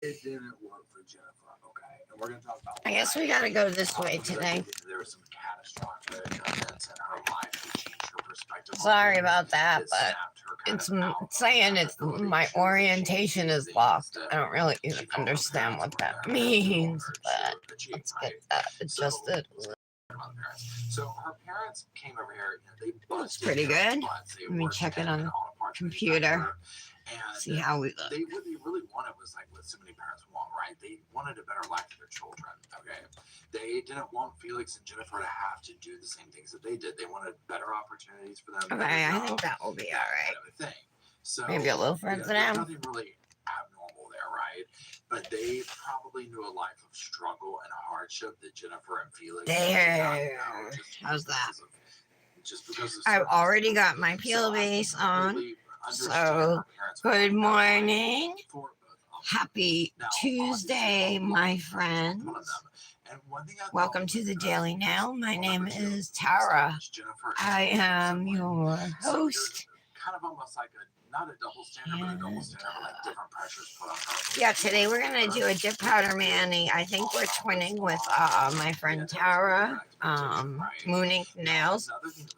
it didn't work for Jennifer. Okay, and we're gonna talk about I guess why. we gotta go this way Because I today. think there were some catastrophic events in her life that changed her perspective on Sorry things, about that, that but snapped her kind it's of out of saying that it's ability my to orientation achieve is things locked. that I don't really even she felt her understand parents what weren't that there for means, her but to achieve, let's get right? that So adjusted. about the parents. So her parents came over here. You know, they Looks busted pretty their good. butts. They Let me worked check it in on an the auto parts computer. manufacturer, See and how we look. they what they really wanted was like what so many parents want, right? They wanted a better life for their children. Okay, they didn't want Felix and Jennifer to have to do the same things that they did. They wanted better opportunities for them, better Okay, I think jobs, that will be that all kind right. of a thing. So Maybe a little further there's down. nothing really abnormal there, right? But they probably knew a life of struggle and hardship that Jennifer and Felix did not know, There. How's that? Just because of I've already got circumstances. my So peel I can base on. completely understand So, her parents good wanting better life morning. for both of them. Happy Now, Tuesday, obviously, my one of friends. them. And one thing I thought Welcome was to the Daily interesting Now. is, My well, name number two, is we Tara. established Jennifer I and am Felix are your twins. So host. there's kind of almost like a not a double standard, but a double And standard, but like different pressures put on her. yeah, today we're gonna do a dip powder mani. I think we're twinning with my friend Tara, Moon Ink Nails,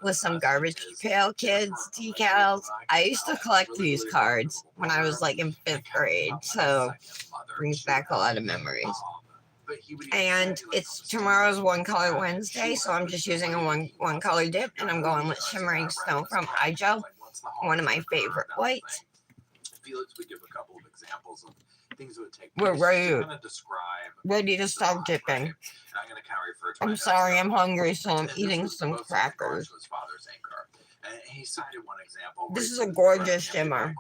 with some Garbage Pail Kids decals. I used to collect these cards when I was like in 5th grade, so brings back a lot of memories. And it's tomorrow's One Color Wednesday, so I'm just using a one color dip, and I'm going with Shimmering Snow from iGel, one of my favorite whites. Felix would give a couple of examples of things that would take We're place ready, to kind of describe ready to stop right? dipping. And I'm going to kind of refer to I'm sorry, I'm hungry, so I'm eating some crackers. his father's anger. And he cited one example. This is a gorgeous shimmer.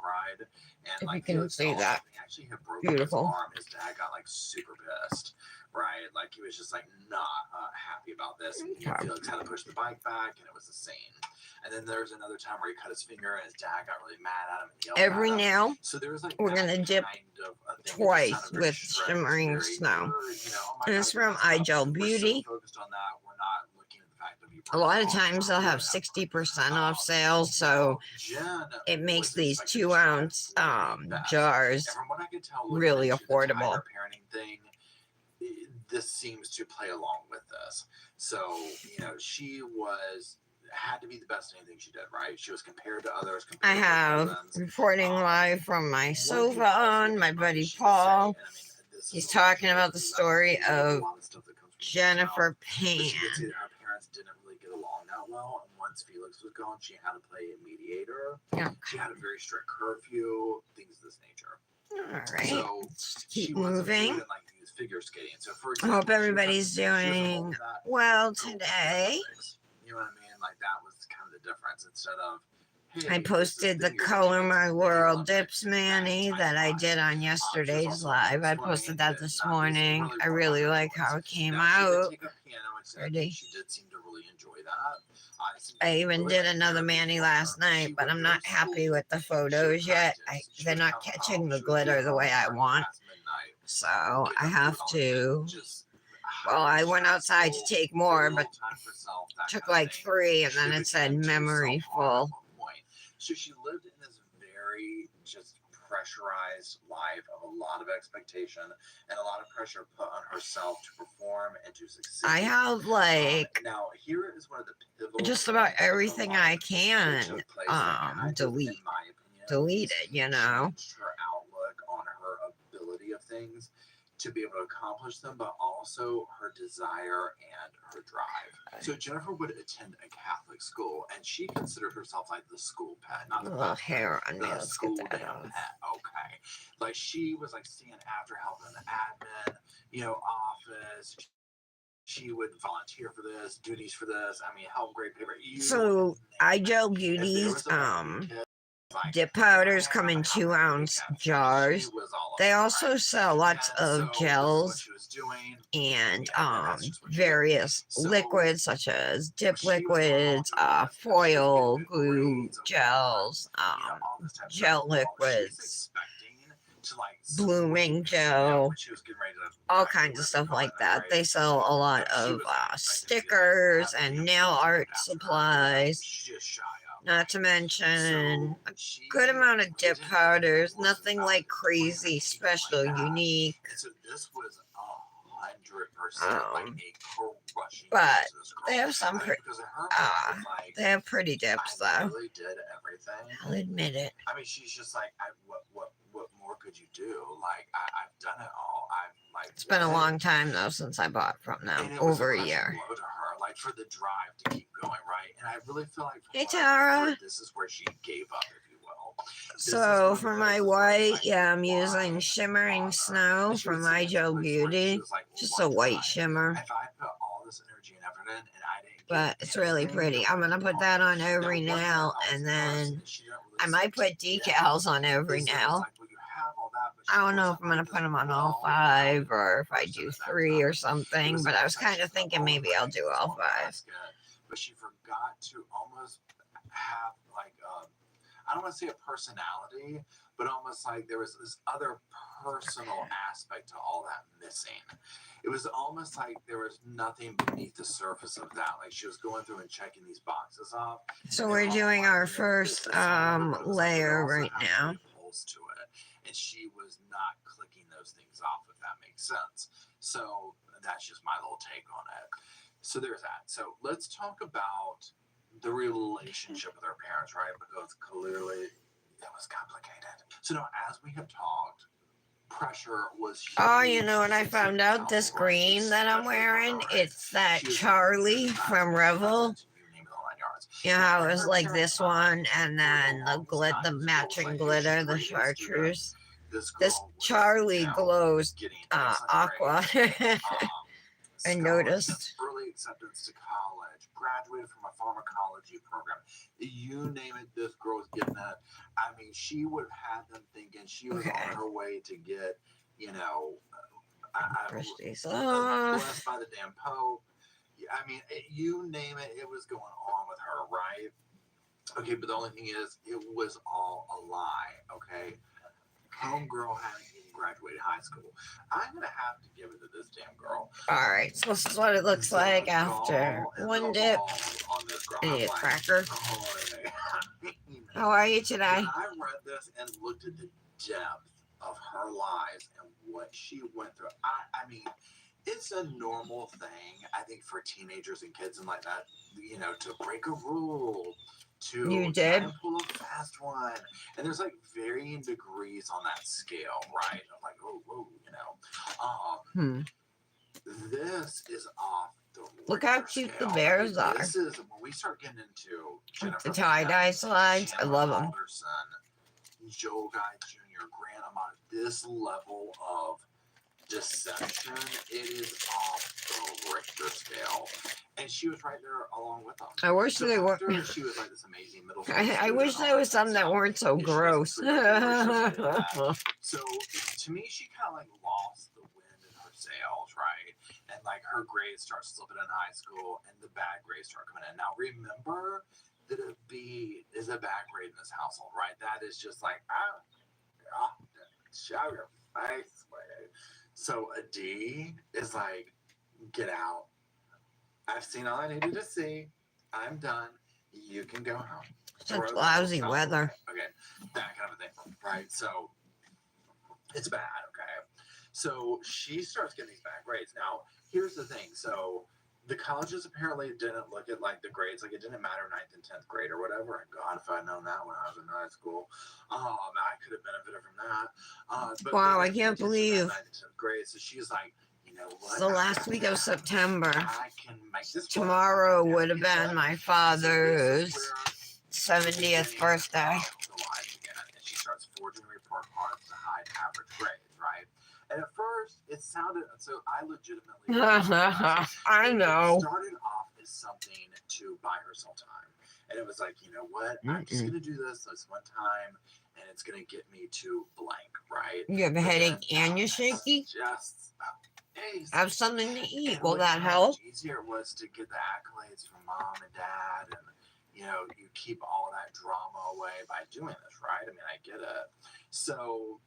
And if you can see that. Actually had broken Beautiful. his arm. His dad got like super pissed, right? Like he was just like not happy about this. And Felix had to push the bike back, and it was a scene. And then there's another time where he cut his finger, and his dad got really mad at him and yelled Every at him. now, So there was like we're gonna dip twice with Shimmering Snow. And it's from iGel Beauty. A lot of times they'll have 60% off sales, so it makes these 2-ounce jars really affordable. This seems to play along with this. So, she had to be the best at anything she did, right? She was compared to others. I have reporting live from my sofa on, my buddy Paul. He's talking about the story of Jennifer Pan. Her parents didn't really get along that well, and once Felix was gone, she had to play a mediator. Yeah. She had a very strict curfew, things of this nature. All right, so let's keep moving. Figure skating. So for example, I hope everybody's doing well today. You know what I mean? Like that was kind of the difference. Instead of I posted the Color My World Dips Mani that I did on yesterday's live. I posted that this morning. I really like how it came out. Ready? She did seem to really enjoy that. I even did another mani last night, but I'm not happy with the photos yet. They're not catching the glitter the way I want. So I have to, well, I went outside to take more, but took like 3, and then it said memory full. So she lived in this very just pressurized life of a lot of expectation and a lot of pressure put on herself to perform and to succeed. I have like now here is one of the pivotal just about everything I can delete it, you know. Her outlook on her ability of things to be able to accomplish them, but also her desire and her drive. So Jennifer would attend a Catholic school, and she considered herself like the school pet, not the hair on me. the Let's school get that damn off. pet. Okay, like she was like staying after helping in the admin, office. She would volunteer for this, duties for this. I mean, help grade paper. So iGel Beauty's dip powders come in 2-ounce jars. They also sell lots of gels and various liquids such as dip liquids, foil, glue, gels, gel liquids, blooming gel, all kinds of stuff like that. They sell a lot of stickers and nail art supplies. Not to mention So a she good amount of dip didn't powders. wasn't Nothing about like to put her crazy, anything like special, that. unique. And so this was 100% like Um, a crushing but hit to this girl. they have some I mean, pretty. because in her mind, it's like They have pretty I dips though. literally did everything. I'll admit it. I mean, she's just like, what more could you do? Like, I've done it all. I've like. It's been a long time though since I bought from them. And it was Over a a crushing year. blow to her, like for the drive to keep going, right? And I really feel like, Hey from what I Tara. remember, this is where she gave up, if you will. This is So one for of my those where it's white, like, yeah, I'm why using Shimmering bother? Snow And she from would say my it to Joe the point where she Beauty. was like, well, Just why a white try? shimmer. If I put all this energy and effort in and I didn't But get it's really anything, pretty. then I'm what gonna did you put that want? on Now, every one thing nail, else and was, then and she didn't I really might seem put to get, decals on every is it was nail. like, well, you have all that, but I she don't know if wasn't I'm gonna like put this them on all well-rounded 5 or if I person do at that 3 or time. It something. was But I was almost like kind she of felt thinking all maybe her I'll eggs do in this all one 5. basket, but she forgot to almost have like I don't want to say a personality, but almost like there was this other personal aspect to all that missing. It was almost like there was nothing beneath the surface of that. Like she was going through and checking these boxes off. So we're doing our first layer right now. To it, and she was not clicking those things off, if that makes sense. So that's just my little take on it. So there's that. So let's talk about the relationship with our parents, right? Because clearly it was complicated. So now, as we have talked, pressure was huge. Oh, you know what I found out? This green that I'm wearing, it's that Charlie from Revel. You know how it was like this one, and then the matching glitter, the chartreuse. This Charlie glows aqua. I noticed. Early acceptance to college, graduated from a pharmacology program. You name it, this girl's getting it. I mean, she would have had them thinking she was on her way to get, you know, blessed by the damn Pope. I mean, you name it, it was going on with her, right? Okay, but the only thing is, it was all a lie, okay? Homegirl hadn't even graduated high school. I'm gonna have to give it to this damn girl. Alright, so this is what it looks like after one dip. I need a cracker. How are you today? When I read this and looked at the depth of her lies and what she went through, I mean, it's a normal thing, I think, for teenagers and kids and like that, you know, to break a rule, to try and pull a fast one. And there's like varying degrees on that scale, right? Of like, oh, whoa, you know. This is off the Look how cute the bears are. This is when we start getting into Jennifer the tie-dye slides. I love them. Alderson, Joel Guy Jr., Grant Amon, this level of deception, it is off the Richter scale. And she was right there along with them. I wish so they were. She was like this amazing middle I wish there was some that weren't so gross. So to me, she kind of like lost the wind in her sails, right? And like her grades start slipping in high school, and the bad grades start coming in. Now remember that a B is a bad grade in this household, right? That is just like show your face, way. So a D is like, get out. I've seen all I needed to see. I'm done. You can go home. Such lousy weather. Okay, that kind of a thing, right? So it's bad, okay? So she starts getting these bad grades. Now, here's the thing. So the colleges apparently didn't look at like the grades. Like it didn't matter 9th and 10th grade or whatever. And God, if I'd known that when I was in high school, I could have benefited from that. But wow, I can't believe. 9th and 10th grade. So she's like, you know what? It's the last week of September. I can make this Tomorrow would have been my father's 70th birthday. And she starts forging report cards to hide average grades, right? And at first, it sounded so. I legitimately. I know. It started off as something to buy herself time, and it was like, you know what? I'm just gonna do this one time, and it's gonna get me to blank, right? You have a headache and you're shaky. Just have something to eat. Will that how help? Easier it was to get the accolades from mom and dad, and you know, you keep all that drama away by doing this, right? I mean, I get it. So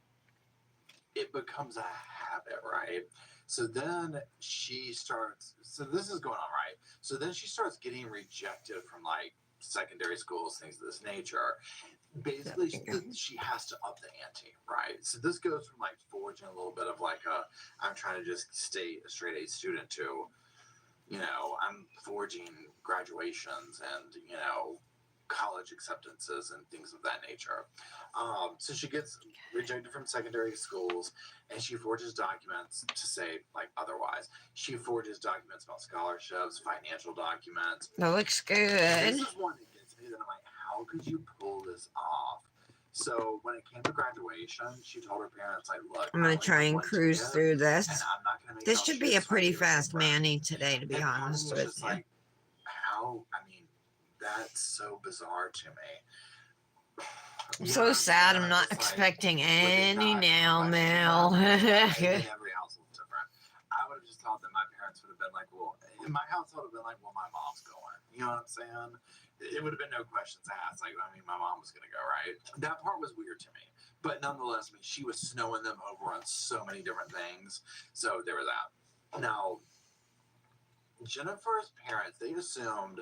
it becomes a habit, right? So then she starts, so this is going on, right? So then she starts getting rejected from like secondary schools, things of this nature. Basically, she has to up the ante, right? So this goes from like forging a little bit of like I'm trying to just stay a straight A student to, I'm forging graduations and, college acceptances and things of that nature. So she gets rejected from secondary schools, and she forges documents to say like otherwise. She forges documents about scholarships, financial documents. That looks good. This is one that gets me that I'm like, how could you pull this off? So when it came to graduation, she told her parents, like, look, I'm gonna try and cruise through this. I'm not gonna make this should be a pretty fast Manny today, to be honest with you. Like, how? I mean, that's so bizarre to me. I'm so sad. I'm not expecting any nail mail. Every household's different. I would have just thought that my parents would have been like, well, in my house would have been like, well, my mom's going. You know what I'm saying? It would have been no questions asked. Like, I mean, my mom was going to go, right? That part was weird to me. But nonetheless, I mean, she was snowing them over on so many different things. So there was that. Now, Jennifer's parents, they assumed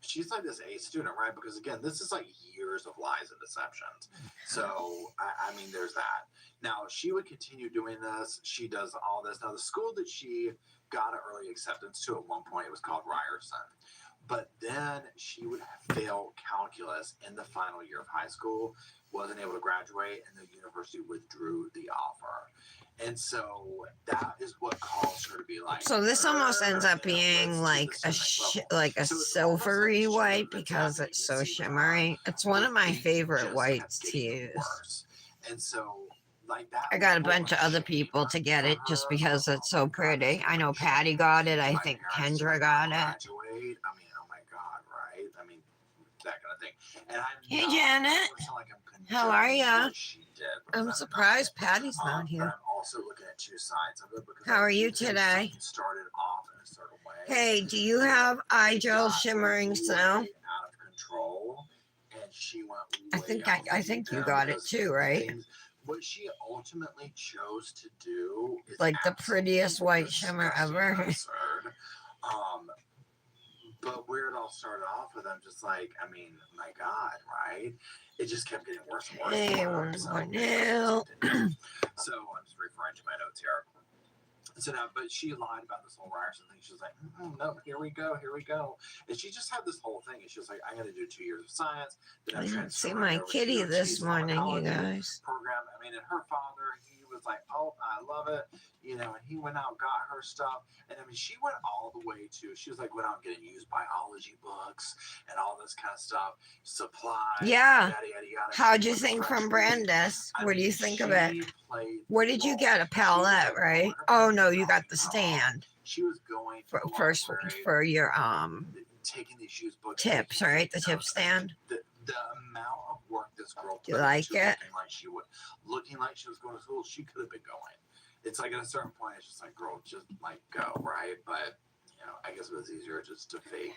she's like this A student, right? Because again, this is like years of lies and deceptions. So, I mean, there's that. Now, she would continue doing this. She does all this. Now, the school that she got an early acceptance to at one point, it was called Ryerson. But then she would fail calculus in the final year of high school, wasn't able to graduate, and the university withdrew the offer. And so that is what caused her to be like. So this almost ends up being like a silvery white because it's so shimmery. It's one of my favorite whites to use. And so like that, I got a bunch of other people to get it just because it's so pretty. I know Patty got it. I think Kendra got it. That kind of thing. And hey, Janet. How are ya? I'm surprised Patty's not here. I'm also looking at two sides of it. How are you today? Started off in a certain way. Hey, do you have eye gel shimmering snow? Out of control, and she went I think you got it too, right? What she ultimately chose to do is like the prettiest white shimmer ever. But where it all started off with, I'm just like, I mean, my God, right? It just kept getting worse and worse. Hey, one now. So I'm just referring to my notes here. So now, but she lied about this whole Ryerson thing. She was like, no, here we go. And she just had this whole thing. And she was like, I'm going to do 2 years of science. Then I didn't see my kitty this morning, you guys. Program. I mean, and her father, he was like, oh, I love it. And he went out, got her stuff. And I mean, she went all the way to, she was like, went out getting used biology books and all this kind of stuff, supplies. Yeah. Yada, yada, yada. How'd you think from Brandis? What do you think of it? What did you get? A palette, right? Oh, no, you got the stand. She was going first for your taking these shoes books, tips, right? The tip stand. The amount of work this girl put into it? Looking like she was going to school, she could have been going. It's like at a certain point, it's just like, girl, just like go, right? But I guess it was easier just to fake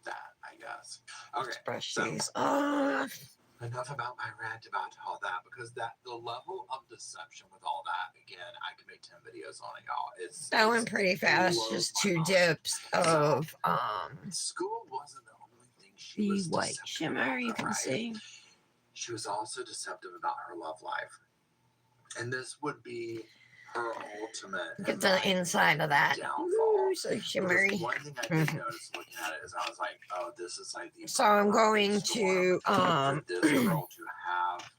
that, I guess. Okay, brush so these off. Enough about my rant about all that, because the level of deception with all that, again, I could make 10 videos on it, y'all. That went pretty fast. Just 2 dips of school wasn't the only thing she was white shimmer. You can see. She was also deceptive about her love life, and this would be her ultimate. Get the inside of that. Ooh, so shimmery. One thing I did notice looking at it is I was like, oh, this is like the. So I'm going to this girl to have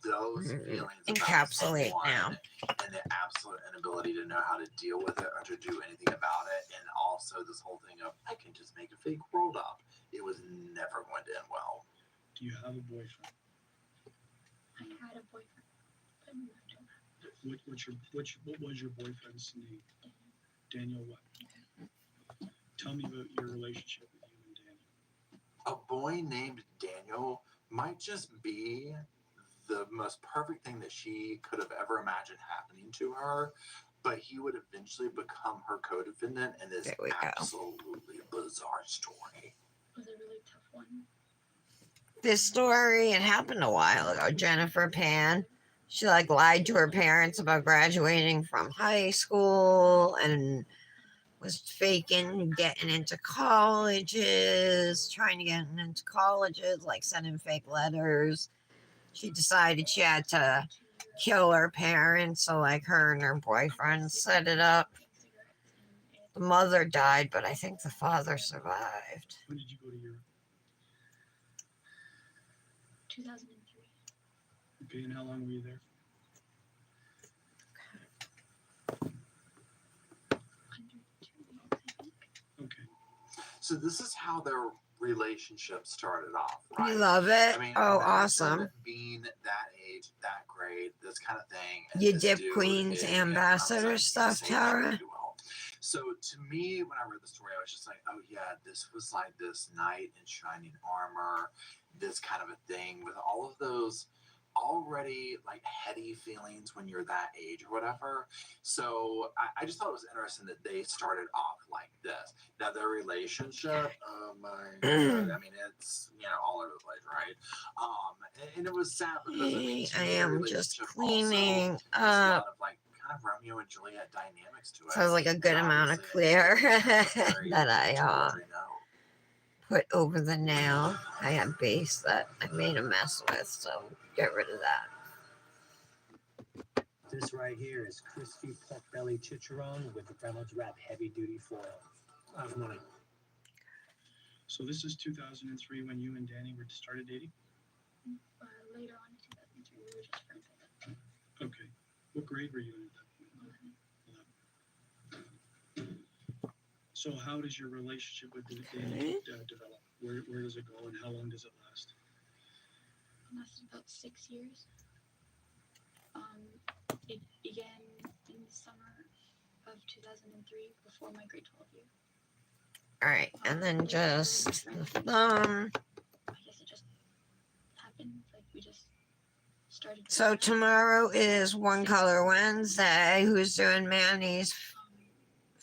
those feelings encapsulate now, and the absolute inability to know how to deal with it or to do anything about it, and also this whole thing of I can just make a fake world up. It was never going to end well. Do you have a boyfriend? I had a boyfriend, but I moved him. What was your boyfriend's name? Daniel what? Tell me about your relationship with you and Daniel. A boy named Daniel might just be the most perfect thing that she could have ever imagined happening to her, but he would eventually become her co-defendant in this absolutely bizarre story. Was a really tough one. This story, it happened a while ago. Jennifer Pan, she lied to her parents about graduating from high school, and was faking getting into colleges, trying to get into colleges, like sending fake letters. She decided she had to kill her parents, so like her and her boyfriend set it up. The mother died, but I think the father survived. When did you go to Europe? 2003. Okay, and how long were you there? 102 months, I think. Okay. So this is how their relationship started off, You right? love it? I mean, Oh, imagine awesome. being that age, that grade, this kind of thing. and You this dip dude Queen's is, ambassador representing stuff, sage, if Tara? you will. So to me, when I read the story, I was just like, oh yeah, this was like this knight in shining armor, this kind of a thing with all of those already like heady feelings when you're that age or whatever. So I just thought it was interesting that they started off like this. Now their relationship, oh my god, I mean it's all over the place, right? And it was sad because I mean to I me, their am just relationship cleaning also has a up. lot of like kind of Romeo and Juliet dynamics to it. So it was like a good And amount of obviously, clear it's very that I totally know. put over the nail. I had base that I made a mess with, so get rid of that. This right here is crispy pork belly chicharron with the Reynolds Wrap heavy duty foil. How's money? So this is 2003 when you and Danny were started dating? Later on in 2003, we were just friends at that point. Okay. What grade were you in at that point? 11. So how does your relationship with Danny develop? Where does it go and how long does it last? It lasted about 6 years. It began in the summer of 2003 before my grade 12 year. All right, and then just the thumb. I guess it just happened. Like we just started. So tomorrow is One Color Wednesday. Who's doing Manny's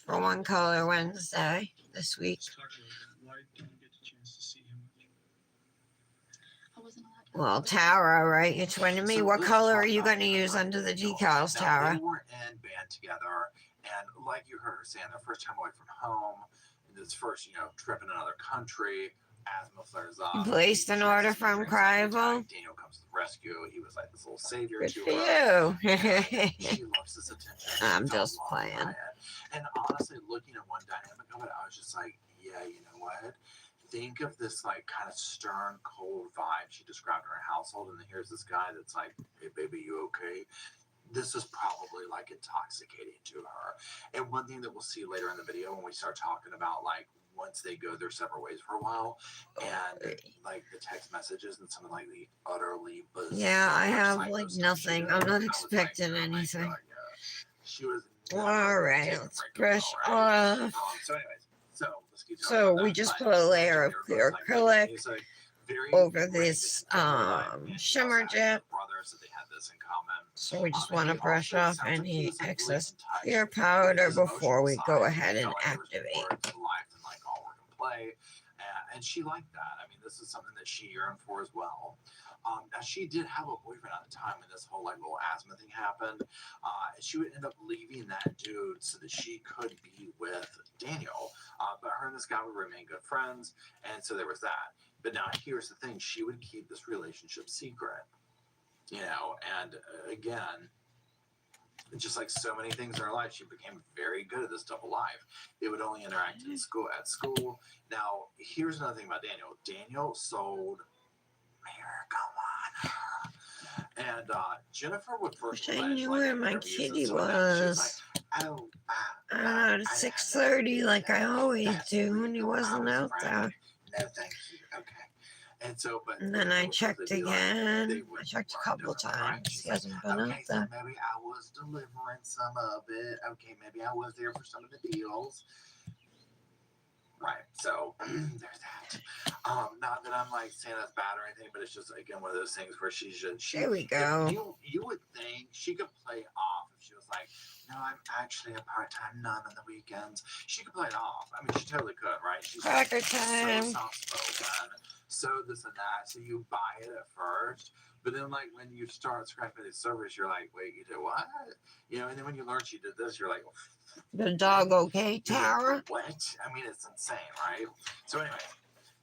for One Color Wednesday this week? Let's talk about that. Why didn't you get the chance to see him much? I wasn't allowed to. Well, Tara, right? You're twinning me. So What let's color talk are you about going to that, use right? under the So, decals, now, Tara? They were in band together, and like you heard her saying, their first time away from home, this first, trip in another country, asthma flares up. You placed an order from Crival? Daniel comes to the rescue. He was like this little savior Good to for her. you. She loves this attention. She I'm fell just in love by playing. it. And honestly, looking at one dynamic of it, I was just like, yeah, you know what? Think of this like kind of stern, cold vibe she described in her household, and then here's this guy that's like, "Hey, baby, you okay?" This is probably like intoxicating to her. And one thing that we'll see later in the video when we start talking about like once they go their separate ways for a while, and like the text messages and some of like the utterly bizarre. Yeah, I have psycho like stuff she nothing. did, I'm I not was expecting like, oh my anything. God, yeah. She was. All right, taking let's break brush well, right? off. So anyways, so let's keep talking So about we that. just But put a layer Daniel of goes clear like, acrylic he's like very over great this to her, and he shimmer also had dip. brothers, so they had this in common. So we just And want to he brush also off sounds like he any was, like, really excess in touch clear with powder his before emotional we side. go It ahead and felt like there was activate. more to life than like all work and play. And she liked that. I mean, this is something that she yearned for as well. Now she did have a boyfriend at the time when this whole like little asthma thing happened. And she would end up leaving that dude so that she could be with Daniel. But her and this guy would remain good friends, and so there was that. But now here's the thing: she would keep this relationship secret, And again, just like so many things in her life, she became very good at this double life. They would only interact in school at school. Now, here's another thing about Daniel. Daniel sold marijuana. And Jennifer would first Wish I allege, knew like, where in my interviews and kitty stuff like that, she was was. like, oh, I don't know, at 6:30 like I always do when he wasn't out there. No, thank you. Okay. And so, but And then I checked they'd be like, they again. would I checked a learn couple of differently, right? times. She's He like, hasn't been out okay, so there. maybe I was delivering some of it. Okay, maybe I was there for some of the deals. Right. So there's that. Not that I'm like saying that's bad or anything, but it's just again one of those things where she There we go. You would think she could play off if she was like, no, I'm actually a part-time nun on the weekends. She could play it off. I mean, she totally could, right? She's Cracker so time. soft-spoken, so this and that. So you buy it at first, but then like when you start scratching the surface, you're like, wait, you did what? And then when you learn she did this, you're like, The dog okay, You're like, Tara? what? I mean, it's insane, right? So anyway,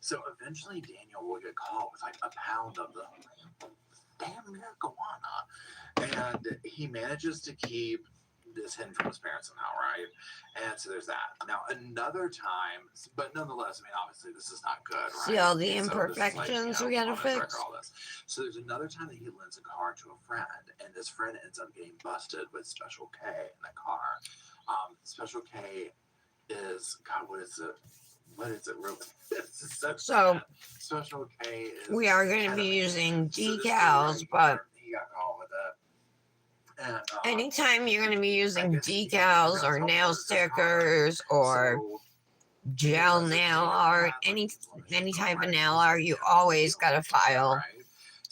so eventually Daniel will get caught with like a pound of the damn marijuana, and he manages to keep this hidden from his parents somehow, right? And so there's that. Now another time, but nonetheless, I mean, obviously this is not good, right? See all the So this is imperfections we gotta on his record, fix? all this. So there's another time that he lends a car to a friend, and this friend ends up getting busted with Special K in the car. Special K is God. What is it? What is it really? It's so So sad. Special K is. we are going to be ketamine. using So this decals, dude, but he got caught with it. And, anytime you're going to be I using guess he decals got or told nail it was his car. stickers or So gel because nail Daniel art, had, any like, the any type of right, nail so art, you yeah, always he'll got to teach it, file. right?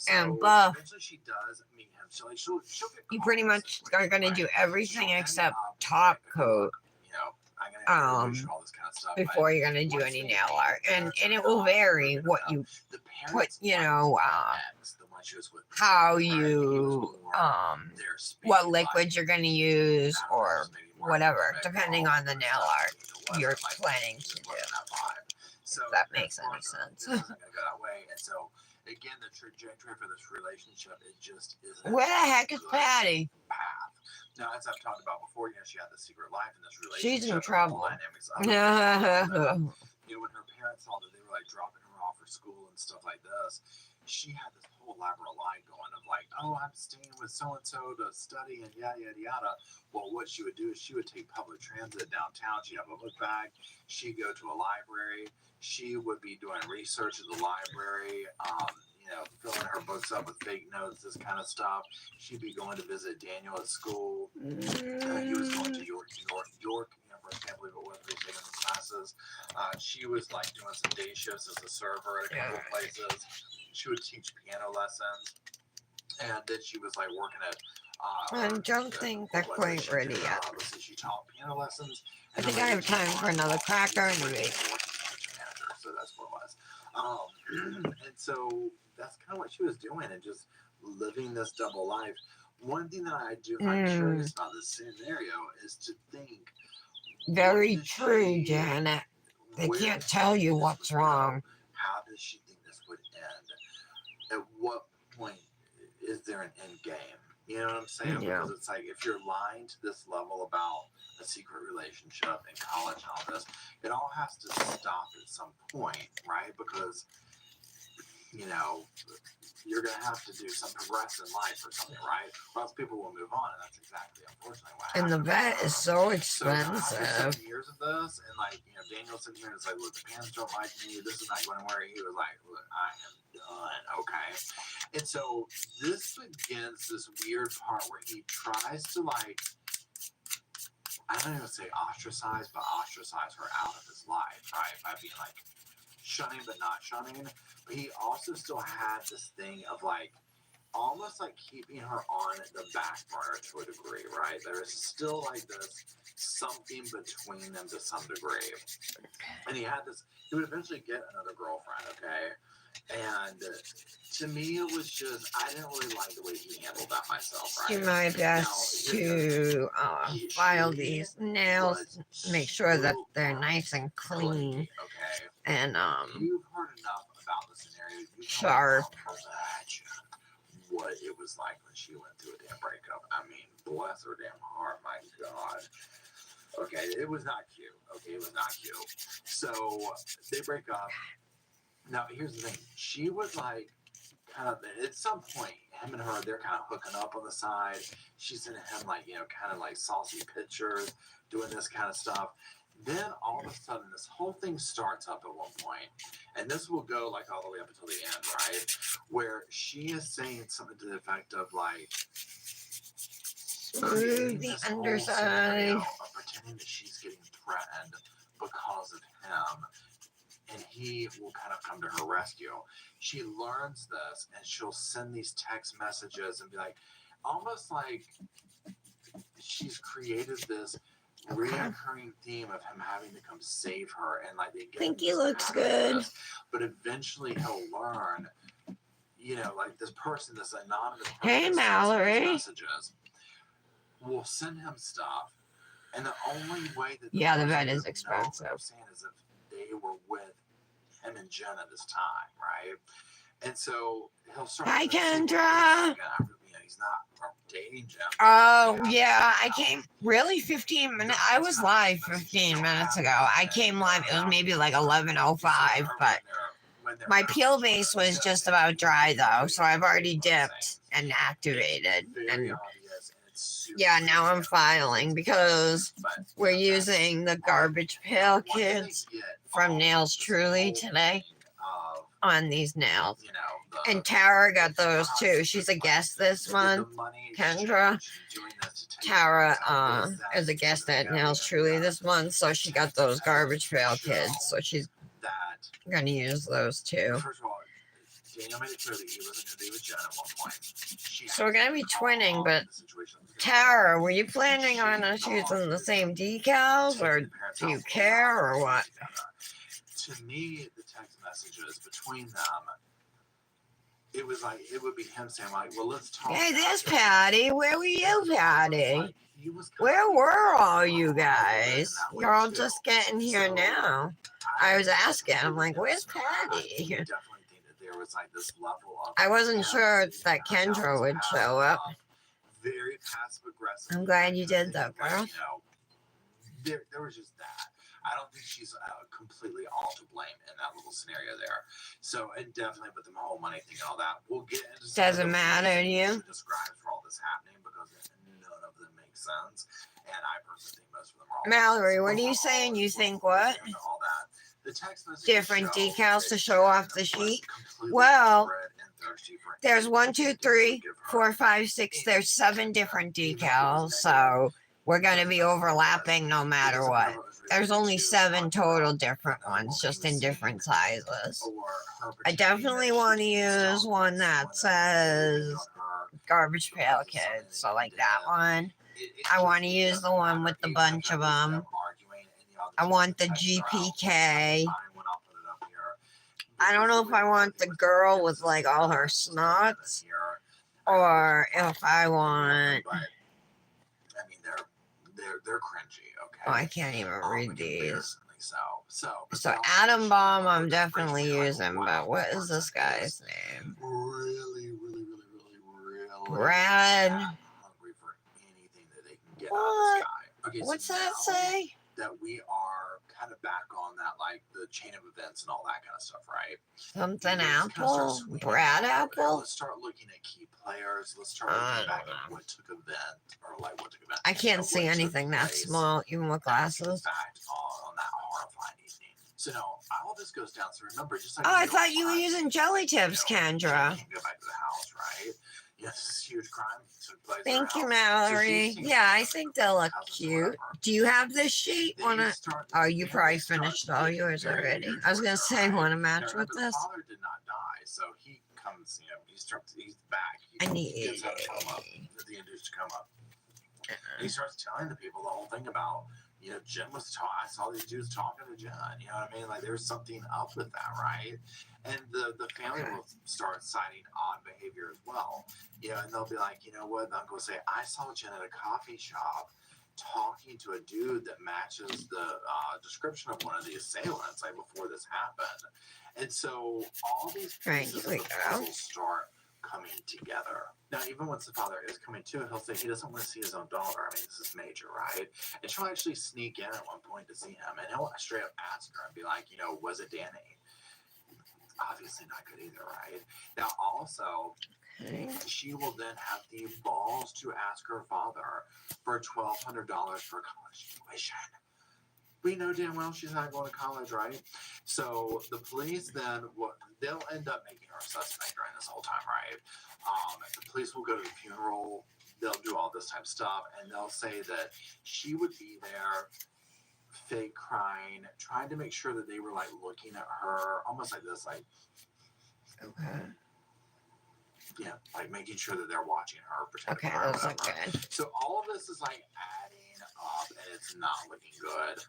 And So buff, eventually she does meet him. So like she'll get you caught pretty much basically, are going to right? do everything She'll end except up top like, coat you know, I'm gonna have to all this kind of stuff. But before you're going to do once any they nail meet, art. the And parents it are will not vary broken what up. you The put, parents you liked know, my ex, the one she was with how before, right? He was you, more their what speed, liquid like, you're going to use I don't know, or just maybe more whatever, intimate, depending raw on the or nail stuff. art It wasn't you're like planning it to just do. wasn't that vibe. So If that their makes any father, sense. this isn't gonna go that way. And so again, the trajectory for this relationship, it just isn't Where the heck is good Patty? path. Now, as I've talked about before, you know, she had the secret life in this relationship. She's in and the whole trouble. dynamics of it. And, Yeah. you know, when her parents saw that they were like dropping her off for school and stuff like this, she had this whole elaborate lie going of like, oh, I'm staying with so and so to study and yada yada yada. Well, what she would do is she would take public transit downtown. She'd have a book bag. She'd go to a library. She would be doing research at the library. You know, filling her books up with fake notes, this kind of stuff. She'd be going to visit Daniel at school. He was going to York University. I can't believe it was. They taking the classes. She was like doing some day shifts as a server at a couple of places. She would teach piano lessons, and then she was like working at. I don't think they're quite ready yet. She taught piano lessons. I think I have time for another cracker and maybe. So that's what it was. And so that's kind of what she was doing, and just living this double life. One thing that I'm curious about this scenario is to think. Very true, Janet. They can't tell you what's wrong. How does she think this would end? At what point is there an end game? You know what I'm saying? Yeah. Because it's like if you're lying to this level about a secret relationship in college and all this, it all has to stop at some point, right? Because you know, you're going to have to do some progress in life or something, right? Or else people will move on, and that's exactly, unfortunately, what And the happened. vet is so So after expensive. 7 years of this, and like, you know, Daniel's sitting here and it's like, look, the parents don't like me. This is not going where he was like, look, I am done, okay? And so this begins this weird part where he tries to like, I don't even say ostracize, but ostracize her out of his life, right? By being like shunning but not shunning. But he also still had this thing of like almost like keeping her on the back burner to a degree, right? There is still like this something between them to some degree. And he had this, he would eventually get another girlfriend, okay? And to me, it was just, I didn't really like the way he handled that myself, right? Do my best to file these nails, make sure that they're nice and clean, okay? and You've heard enough about the scenario. You sharp. What it was like when she went through a damn breakup. I mean, bless her damn heart, my God. Okay, it was not cute. Okay, it was not cute. So they break up. Now, here's the thing. She was like, kind of, at some point, him and her, they're kind of hooking up on the side. She's sending him, like, you know, kind of like saucy pictures, doing this kind of stuff. Then all of a sudden, this whole thing starts up at one point, and this will go like all the way up until the end, right? Where she is saying something to the effect of like, through the underside. Of pretending that she's getting threatened because of him, and he will kind of come to her rescue. She learns this, and she'll send these text messages and be like, almost like she's created this reoccurring theme of him having to come save her, and like they get Think he looks good. But eventually he'll learn, you know, like this person, this anonymous person, Hey, Mallory. messages will send him stuff, And the only way that Yeah, the person vet is would know what expensive. they're saying is if they were with him and Jen at this time, right? And so he'll start. Hi, to see, well, Kendra. again, after, he's not dating Jen. Oh, yeah, I came really 15 minutes. I was live 15 minutes ago. I came live, it was maybe like 11:05, but my peel base was just about dry though, so I've already dipped and activated. And yeah, now I'm filing because we're using the garbage pail kids from Nails Truly today on these nails. And Tara got those too. She's a guest this month. Kendra. Tara is a guest at Nails Truly this month, so she got those garbage pail kids. So she's gonna use those too. First of all, Daniel made it clear that he wasn't going to be with Jen at one point. So we're gonna be twinning, but Tara, were you planning on us using the same decals, or do you care, or what? To me, the text messages between them, it was like, it would be him saying like, well, let's talk. Hey, there's Patty. Where were you, Patty? Where were all you guys? You're all just getting here now. I was asking, I'm like, where's Patty? I wasn't sure that Kendra would show up. Very passive aggressive. I'm glad you did though, girl. There was just that. I don't think she's completely all to blame in that little scenario there. So, and definitely with the whole money thing and all that, we'll get into some Doesn't of the matter to reasons you? she describes for all this happening because none of them make sense. And I personally think most of them are all Mallory, what are you saying? You think what? All that. The text messages Different show decals to that show off the Jen was sheet? completely Well, desperate and thirsty for there's anything 1, 2, he could 3, give her. 4, 5, 6. There's 7 different decals, so we're gonna be overlapping no matter what. There's only 7 total different ones, just in different sizes. I definitely want to use one that says Garbage Pail Kids, so like that one. I want to use the one with the bunch of them. I want the GPK. I don't know if I want the girl with like all her snots, or if I want. I mean, they're cringy. Okay. Oh, I can't even read these. So Atom Bomb, I'm definitely using, but what is this guy's name? Really Brad. hungry for anything that they can get out of What? this guy. Okay, What's so that now say? that we are kind of back on that, like the chain of events and all that kind of stuff, right? Something Let's kinda start Apple? swinging Brad forward. Apple? Let's start looking at key players. Let's start I looking back don't at what took event or like what took event. I can't see what took anything that place small, even with after the glasses. fact on that horrifying evening. So no, all this goes down. So remember, just like Oh, I thought you were using jelly tips, Kendra. Can't go back to the house, right? Yes, this huge crime took place. Thank you, So Mallory. she's seen Yeah, I it. think they'll look Houses or cute. whatever. Do you have this sheet? They Wanna? start- Oh, you they probably start finished all getting yours very already. weird I was gonna towards her, say, right? wanna Now, match with remember, the this? father did not die, so he comes, he's back. I He need. gets out of coma, the induced coma. And he starts telling the people the whole thing about, Jen was talking. I saw these dudes talking to Jen. You know what I mean? Like there's something up with that, right? And the family Okay. will start citing odd behavior as well. And they'll be like, you know what? The uncle will say, I saw Jen at a coffee shop talking to a dude that matches the description of one of the assailants, like before this happened. And so all these Right, pieces here we of the go. puzzle start coming together. Now, even once the father is coming to, he'll say he doesn't want to see his own daughter. I mean, this is major, right? And she'll actually sneak in at one point to see him, and he'll straight up ask her and be like, was it Danny? Obviously not good either, right? Now, also, Okay. she will then have the balls to ask her father for $1,200 for college tuition. We know damn well she's not going to college, right? So the police then, they'll end up making her a suspect during this whole time, right? The police will go to the funeral, they'll do all this type of stuff, and they'll say that she would be there fake crying, trying to make sure that they were like looking at her, almost like this, like, Okay. yeah, like making sure that they're watching her, pretending Okay, to her, those look whatever. good. So all of this is like adding up, and it's not looking good.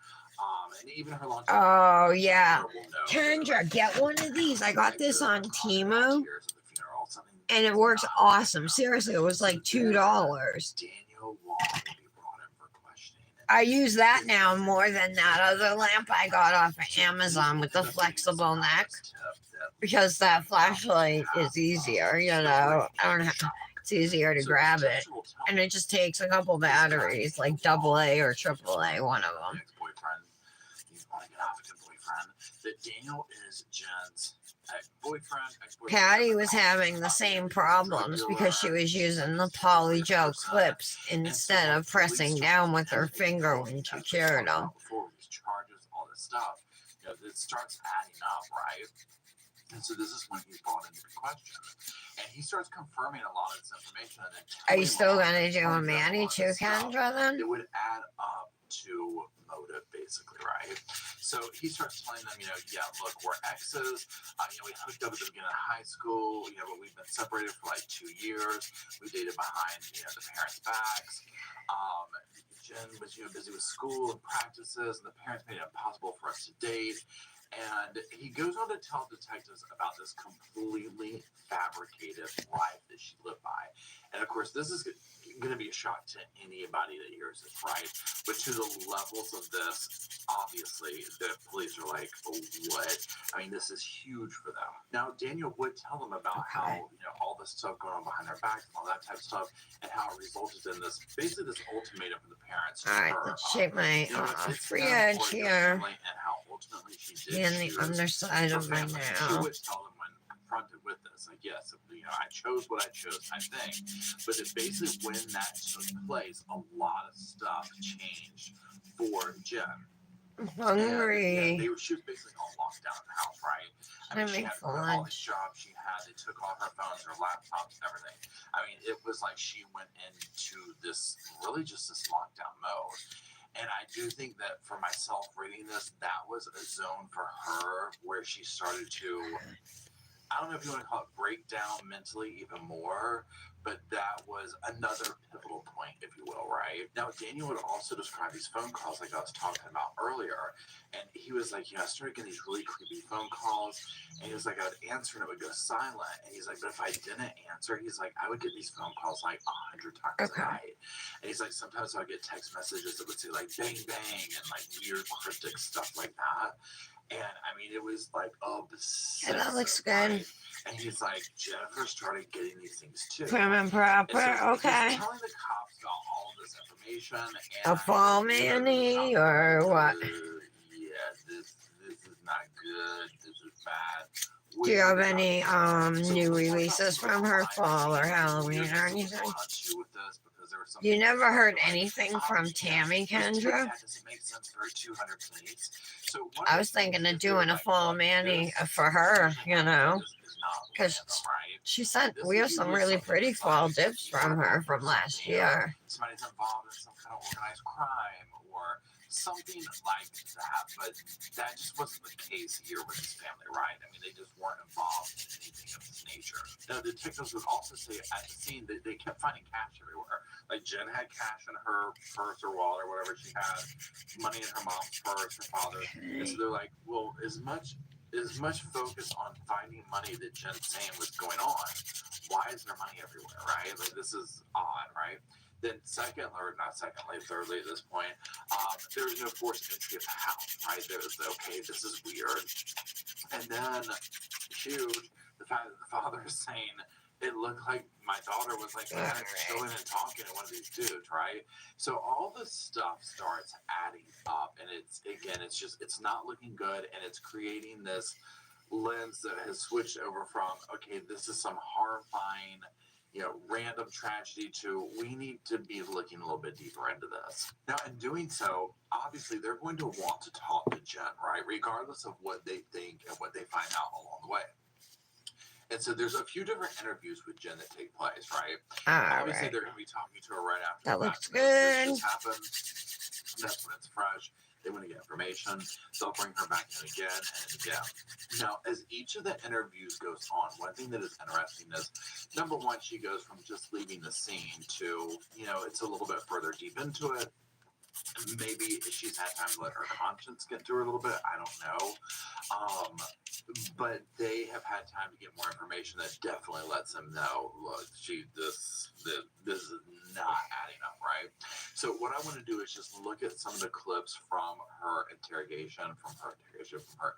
And even her long Oh yeah. will know Kendra, get one of these. I got this on Temu, volunteers at the funeral, something and it works awesome. Seriously, it was like $2. Daniel Wong will be brought in for questioning. I use that now more than that other lamp I got off of Amazon with the flexible neck, because that flashlight is easier, you know. I don't have, it's easier to grab it, and it just takes a couple batteries, like AA or AAA, one of them. Ex-boyfriend, he's going to get off a good boyfriend. That Daniel is Jen's boyfriend. Patty was having the same problems because she was using the Polly Joe clips instead of pressing down with her finger when she cured them. Before these charges, all this stuff, you know, it starts adding up, right? And so this is when he's brought into question, and he starts confirming a lot of this information. And then Are you still gonna do a Manny too, Kendra? Then it would add up to motive, basically, right? So he starts telling them, you know, yeah, look, we're exes. You know, we hooked up at the beginning of high school. You know, but we've been separated for like 2 years. We dated behind, you know, the parents' backs. Jen was, you know, busy with school and practices, and the parents made it impossible for us to date. And he goes on to tell detectives about this completely fabricated life that she lived by. And of course, this is going to be a shock to anybody that hears this, right? But to the levels of this, obviously, the police are like, oh, what? I mean, this is huge for them. Now, Daniel would tell them about how, you know, all this stuff going on behind their backs and all that type of stuff, and how it resulted in this, basically this ultimatum from the parents. all right, let's shape my free edge here And how ultimately she did and the choose underside her of my family. She nail. would tell them when confronted with this, like, yes, you know, I chose what I chose, I think. But it basically, when that took place, a lot of stuff changed for Jen. I'm And, hungry. yeah, she was basically on lockdown in the house, right? I mean, she had all these jobs she had. They took all her phones, her laptops, everything. I mean, it was like she went into this, really just this lockdown mode. And I do think that for myself reading this, that was a zone for her where she started to, I don't know if you want to call it break down mentally even more, but that was another pivotal point, if you will, right? Now, Daniel would also describe these phone calls like I was talking about earlier. And he was like, you know, I started getting these really creepy phone calls. And he was like, I would answer and it would go silent. And he's like, but if I didn't answer, he's like, I would get these phone calls like 100 times a night. And he's like, sometimes I would get text messages that would say like bang, bang, and like weird cryptic stuff like that. And I mean, it was like, oh, Yeah, that looks good. right? And he's like, Jennifer started getting these things too. Prim and proper, okay. He's telling the cops about all of this information. And A fall Manny or what? Yeah, this is not good. This is bad. Do you have any new releases from her fall or Halloween or anything? You never heard anything from Tammy, Kendra? I was thinking of doing a fall Manny for her, you know, because she sent, we have some really pretty fall dips from her from last year. Somebody's involved in some kind of organized crime or something like that, but that just wasn't the case here with this family, right? I mean, they just weren't involved in anything of this nature. Now, detectives would also say at the scene that they kept finding cash everywhere. Like, Jen had cash in her purse or wallet or whatever she had, money in her mom's purse, her father. And so they're like, well, as much focus on finding money that Jen's saying was going on, why is there money everywhere, right? Like, this is odd, right? Then thirdly at this point, there was no forced entry of the house, right? There was, okay, this is weird. And then, huge, the fact that the father is saying, it looked like my daughter was like chilling and talking to one of these dudes, right? So all this stuff starts adding up, and it's not looking good, and it's creating this lens that has switched over from, okay, this is some horrifying, you know, random tragedy to, we need to be looking a little bit deeper into this. Now, in doing so, obviously, they're going to want to talk to Jen, right? Regardless of what they think and what they find out along the way. And so there's a few different interviews with Jen that take place, right? Obviously, they're going to be talking to her right after that looks good. This happened. That's when it's fresh. They want to get information. They'll bring her back in again and again. Now, as each of the interviews goes on, one thing that is interesting is, number one, she goes from just leaving the scene to, you know, it's a little bit further deep into it. Maybe she's had time to let her conscience get to her a little bit. I don't know. but they have had time to get more information that definitely lets them know, look, this is not adding up, right? So what I want to do is just look at some of the clips from her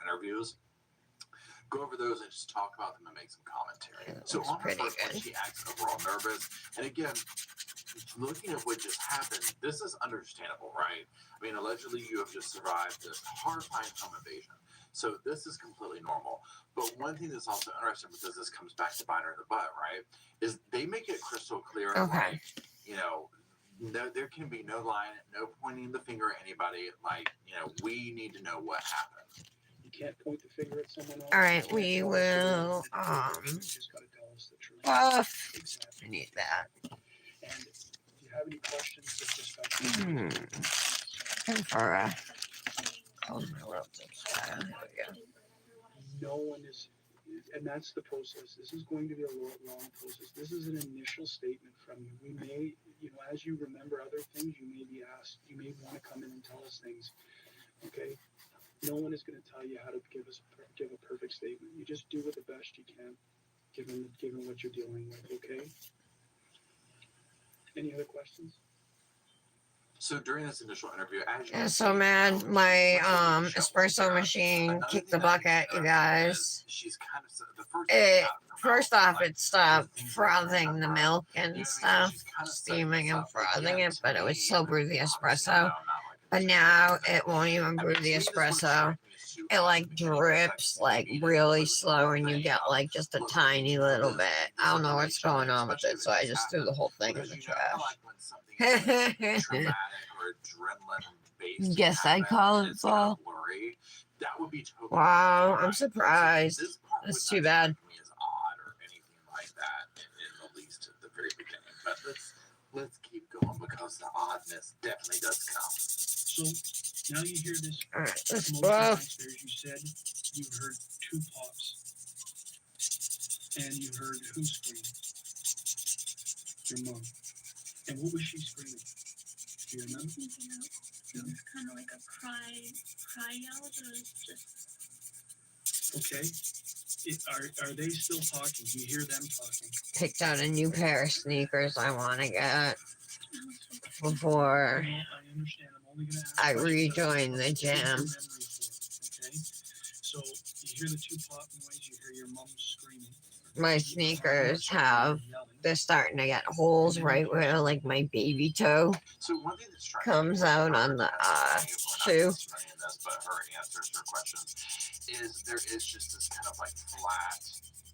interviews, go over those and just talk about them and make some commentary. It So looks on her pretty first one, good. she acts overall nervous. And again, looking at what just happened, this is understandable, right? I mean, allegedly you have just survived this horrifying home invasion. So this is completely normal. But one thing that's also interesting, because this comes back to bite her in the butt, right, is they make it crystal clear, Okay. like, you know, no, there can be no lying, no pointing the finger at anybody. Like, you know, we need to know what happened. You can't point the finger at someone else. All right, You we can't will, tell us the truth. You just gotta tell us the truth. buff. Exactly. I need that. And if you have any questions with respect to For a close my lips. There we go. no one is, and that's the process. This is going to be a long process. This is an initial statement from you. We may, you know, as you remember other things, you may be asked, you may want to come in and tell us things. Okay? No one is going to tell you how to give a perfect statement. You just do it the best you can, given what you're dealing with. Okay? Any other questions? So during this initial interview, as you Yeah, can so see, mad. she's My like a espresso shovel. machine Another kicked thing the that I think bucket, is you interesting guys. is she's kind of the first thing It out of her first mouth, off like, it stopped things that frothing turn the her, milk you know and what I mean? So stuff, she's kind of setting steaming this and up. frothing Again, it, to but it would me, still brew the obviously, espresso. I'm not like a But decision now maker, it won't even I brew mean, the to me, this wouldn't espresso. strike me as too It out like of the beginning, because I drips can like see it really completely slow normal and you thing get of, like just a look, tiny little bit. I don't know what's going on with it, especially if so it I just just threw the happened, whole thing in because the you know how, trash. like, when something is like traumatic or adrenaline based Guess I call and it it's kind fall. of blurry, that would be totally Wow, fine, I'm right? So surprised. this part That's would too not bad. strike me as odd or anything like that in the least at the very beginning. But let's keep going, because the oddness definitely does come. So now you hear this All right, let's commotion buff. downstairs. You said you heard 2 pops, and you heard who scream? Your mom. And what was she screaming? Do you remember? It was kind of like a cry yell, but it was just. Okay. Are they still talking? Do you hear them talking? Picked out a new pair of sneakers I want to get I was so before No, I understand. I'm only going to ask I questions that rejoin are the in your gym. memory for, okay? So you hear the 2 pop noise. You hear your mom screaming. My sneakers have, they're starting to get holes right where like my baby toe So one thing that strikes comes me out with on her the testimony, or not shoe. testimony in this, but her answers to her questions, is there is just this kind of like flat,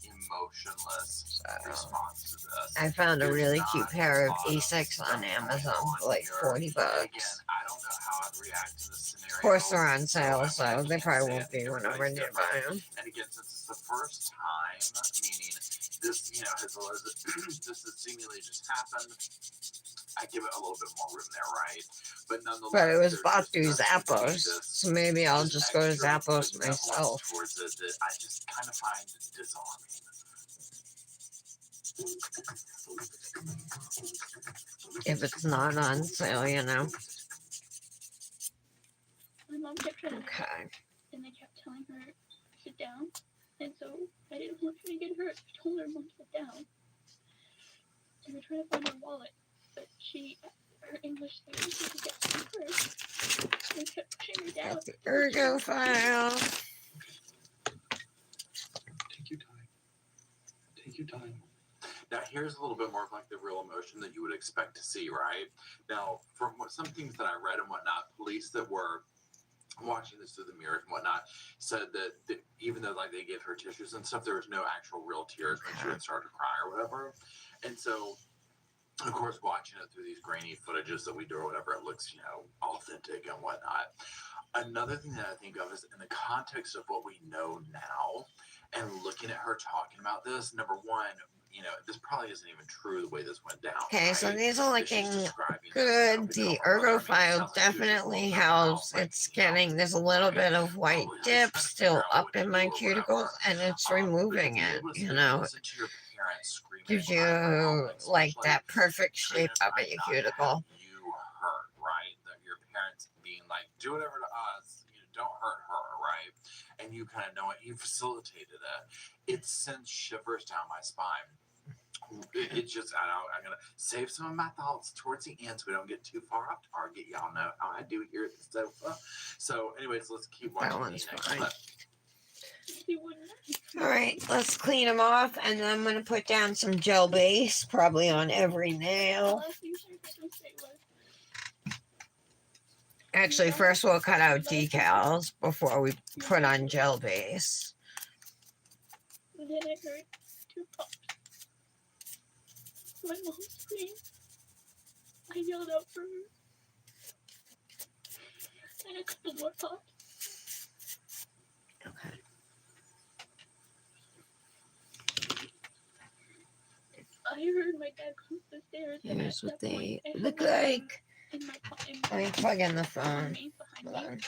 emotionless response to this. I found a There's really not cute a pair of lot of Asics stuff on going Amazon on for like here. 40 And bucks. again, I don't know how I'd react to this scenario. Of course, they're on so sale, I so they can't probably say won't it be because whenever everybody's you buy different. them. And again, since it's the first time, meaning this, you know, this has seemingly just happened, I give it a little bit more room there, right? But nonetheless, But it was there's bought just through nothing to me Zappos, this so maybe I'll just go to extra Zappos benevolence myself. towards it that I just kind of find disarming. If it's not on sale, you know. My mom kept trying to Okay. and they kept telling her sit down, and so I didn't want her to get hurt. I told her, "Mom, sit down." And we tried to find her wallet, but her English language didn't get to her first. They kept pushing me down. Got the ergo file. Take your time. Take your time. Now, here's a little bit more of like the real emotion that you would expect to see, right? Now, from some things that I read and whatnot, police that were watching this through the mirrors and whatnot said that even though like they gave her tissues and stuff, there was no actual real tears when she would start to cry or whatever. And so, of course, watching it through these grainy footages that we do or whatever, it looks, you know, authentic and whatnot. Another thing that I think of is in the context of what we know now and looking at her talking about this, number one, you know, this probably isn't even true the way this went down. Okay, so right? these are That she's looking describing this, good. because The we know her mother, I ergo mean, it file sounds like she was just definitely rolling around the house, helps. like, It's you know, getting, there's a little right? bit of white Probably dip trying to still figure out up what to in do my or cuticles, whatever. and it's But to removing be it, able to sit you and know. listen to your parents screaming Gives and crying right now, you like especially that perfect couldn't shape up I at your not cuticle. have you hurt, right? That your parents being like, do whatever to us, you know, don't hurt her, right? And you kind of know it, you facilitated it. It sends shivers down my spine. It's just, I don't, I'm going to save some of my thoughts towards the end so we don't get too far off target. Y'all know how I do here at the sofa. So, anyways, let's keep watching the one's next fine. clip. He wouldn't. All right, let's clean them off, and then I'm gonna put down some gel base, probably on every The nail. last thing she heard me say was, Actually, first we'll cut out decals before we put on gel base. and then I heard 2 pops. My mom screamed. I yelled out for her. And a couple more pops. Okay. I heard my dad come up the stairs. And Here's at what that point, they I had look my phone like. In my Let me plug in the phone. remained behind Hold me. on.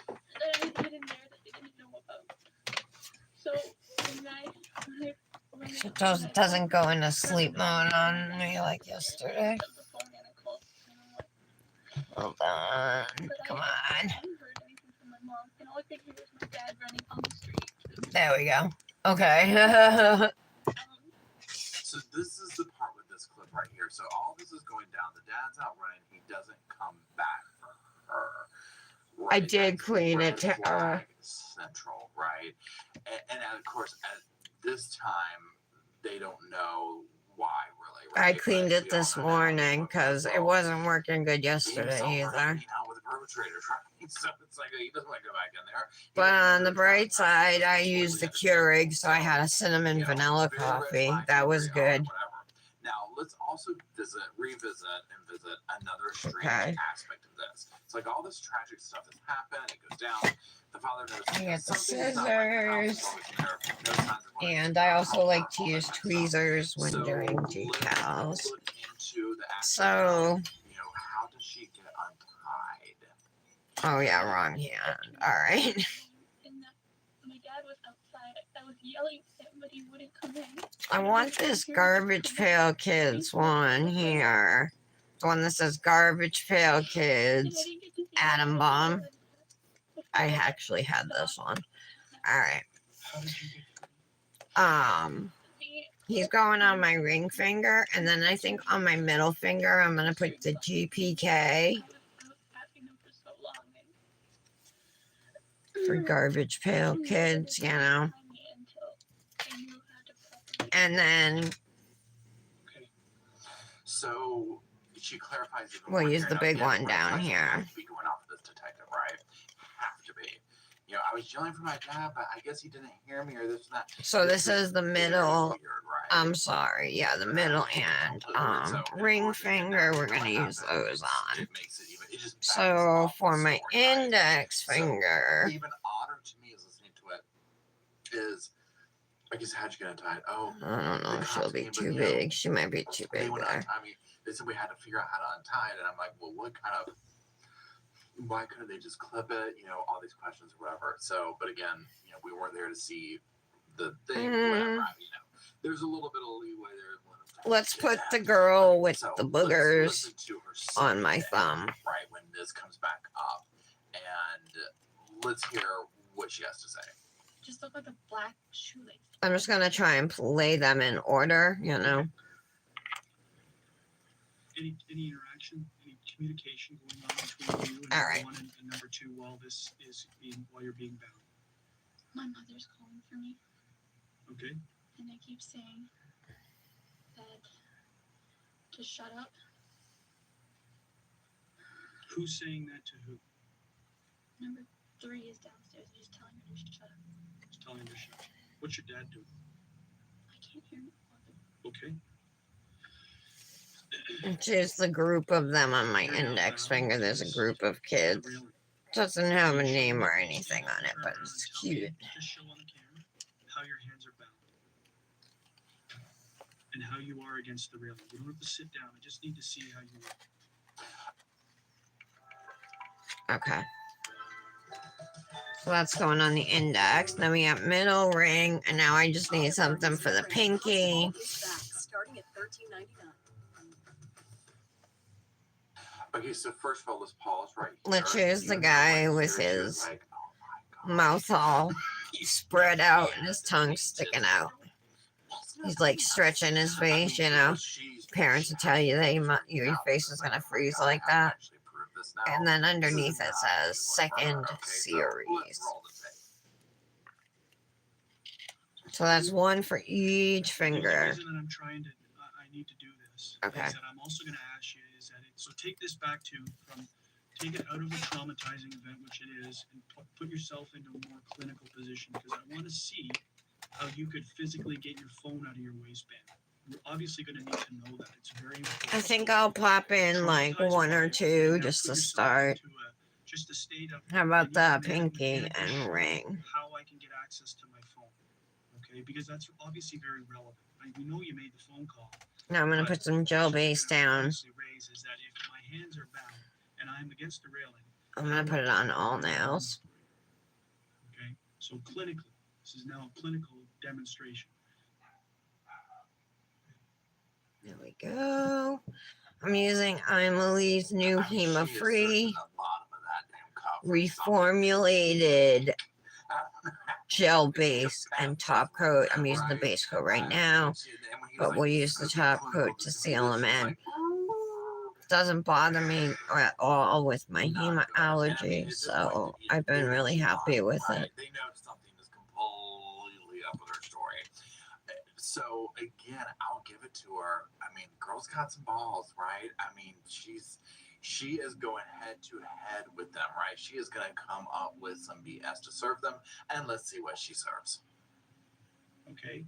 That I had hidden there that they didn't know about. So when So it doesn't go into sleep mode on me like yesterday. the phone and I called 911. Hold on. But Come I on. hadn't heard anything from my mom, and all I could hear was my dad running on the street. There we go. Okay. So this is the part with this clip right here. So all this is going down. The dad's out running. He doesn't come back for her. I Right? did That's clean red it to flag central, right? And of course, at this time, they don't know why really. I Right? cleaned But it we all this know now morning what because it well, wasn't working good he yesterday himself either. hanging out with the perpetrators, right? So it's like he doesn't want to go back in there. He But doesn't on know the the bright time. side, I That's what used we the had to Keurig, do. so I had a cinnamon You know, vanilla very red coffee. flag, That was angry, good. whatever. Now let's also revisit another strange Okay. aspect of this. It's like all this tragic stuff has happened. It goes down. The father knows I get the something's not right. The house is scissors. always there. No signs of one. And I also like to use All that kind of stuff. tweezers when So doing let's decals. look into the aspect So, of, you know, how does she get untied? oh yeah, wrong hand. All right. And that my dad was outside. I was yelling at him, but he wouldn't come in. I want this Garbage Pail Kids one here. The one that says Garbage Pail And I Kids. didn't get to see Atom him Bomb. before I actually had this one. All right. How did you get He's going on my ring finger, and then I think on my middle finger, I'm gonna put the GPK I was asking him for so long. for Garbage Pail Kids, you know. And then So she clarifies even we'll more use here. the Now, big again, one red down flags here. have to be going off of this detective, right? Have to be. You know, I was yelling for my dad, but I guess he didn't hear me or this and that. So this is the very middle. weird, right? I'm sorry. Yeah, the middle and ring finger. We're gonna use those on. It makes it even. It just backs So up for the my story, right? index So, finger, even odder to me is listening to it is, I guess, how'd you get untied? Oh, I don't know the if she'll cops be came, but, too you know, big. She might be too they big went there. untie me. They said we had to figure out how to untie it, and I'm like, well, what kind of? Why couldn't they just clip it? You know, all these questions or whatever. So, but again, you know, we weren't there to see the thing, whatever. You know, there's a little bit of leeway there. Let's put the girl with So the let's boogers listen to her on my say, thumb. right when this comes back up, and let's hear what she has to say. Just look like a black shoelace. I'm just gonna try and play them in order, you know. any interaction, any communication going on between you and All number right. one and number two while you're being bound? My mother's calling for me, Okay. and I keep saying that to shut up. Who's saying that to who? Number 3 is downstairs. He's telling her to shut up. Who's telling her to shut up? What's your dad doing? I can't hear my mother. Okay. Choose the group of them on my index finger. There's a group of kids. Really? Doesn't have a name or anything on it, but it's cute. Just show on the camera how your hands are bound and how you are against the railing. You don't have to sit down. I just need to see how you are. Okay. So that's going on the index. Then we got middle ring, and now I just need something for the pinky. Starting at $13.99. Okay, so first of all, let's pause right here. Let's choose the Even though, guy like, with here she was his like, oh, mouth all spread out and his tongue sticking out. He's like stretching his face, you know. Parents will tell you that your face is gonna freeze like that. And then underneath it says second series. So that's one for each The only finger. reason that I'm trying to, I need to do this. Okay. Is that I'm also going to ask you is that so take this back to take it out of a traumatizing event, which it is, and put yourself into a more clinical position because I want to see how you could physically get your phone out of your waistband. We're obviously going to need to know that. It's very important. I think I'll pop in like one or two just to start. Just a state of How about the pinky and ring? how I can get access to my phone. Okay, because that's obviously very relevant. We know you made the phone call. Now I'm gonna put some gel base down. Is that if my hands are bound and I'm against the railing, I'm gonna put it on all nails. okay, so clinically, this is now a clinical demonstration. There we go. I'm using Emily's new HEMA-free reformulated gel base and top coat. I'm using the base coat right now, but we'll use the top coat to seal them in. Doesn't bother me at all with my HEMA allergy, so I've been really happy with it. They know something is completely up with her story. So again, I'll give it to her. I mean, girl's got some balls, right? I mean, she is going head to head with them, right? She is going to come up with some BS to serve them, and let's see what she serves. Okay.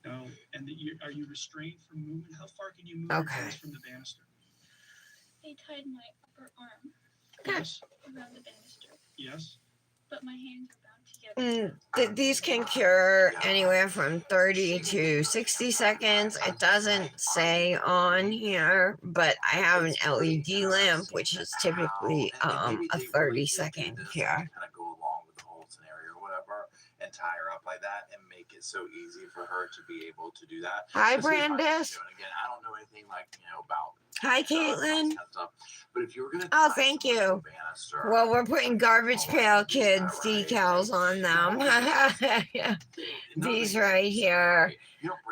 Now, and are you restrained from movement? How far can you move your hands from the banister? They tied my upper arm Yes. around the banister, Yes. but my hands are bound together. These can cure anywhere from 30 to 60 seconds. It doesn't say on here, but I have an LED lamp, which is typically a 30-second cure. Kind of go along with the whole scenario or whatever, and tie her up like that, and make it so easy for her to be able to do that. Hi, That's what I Brandis. do. And again, I don't know anything like about. Hi, Caitlin. Stuff, but if you were gonna Oh, thank you. Banister, Well, we're putting Garbage Pail Kids decals on them. These right here.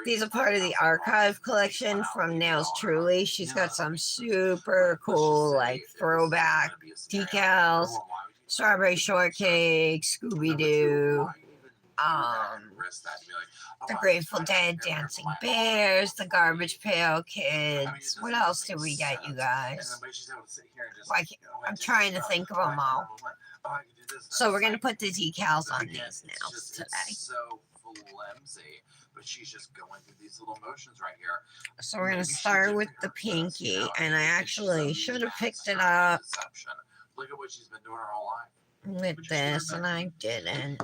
These are part of the archive collection from Nails Truly. She's got some super cool, like, throwback decals. Strawberry Shortcake, Scooby-Doo, the Grateful Dead, Dancing Bears, the Garbage Pail Kids. What else did we get, you guys? I'm trying to think of them all. So we're going to put the decals on these nails today. So flimsy, but she's just going through these little motions right here. So we're going to start with the pinky, and I actually should have picked it up Look at what she's been doing her whole life. with this, and I didn't.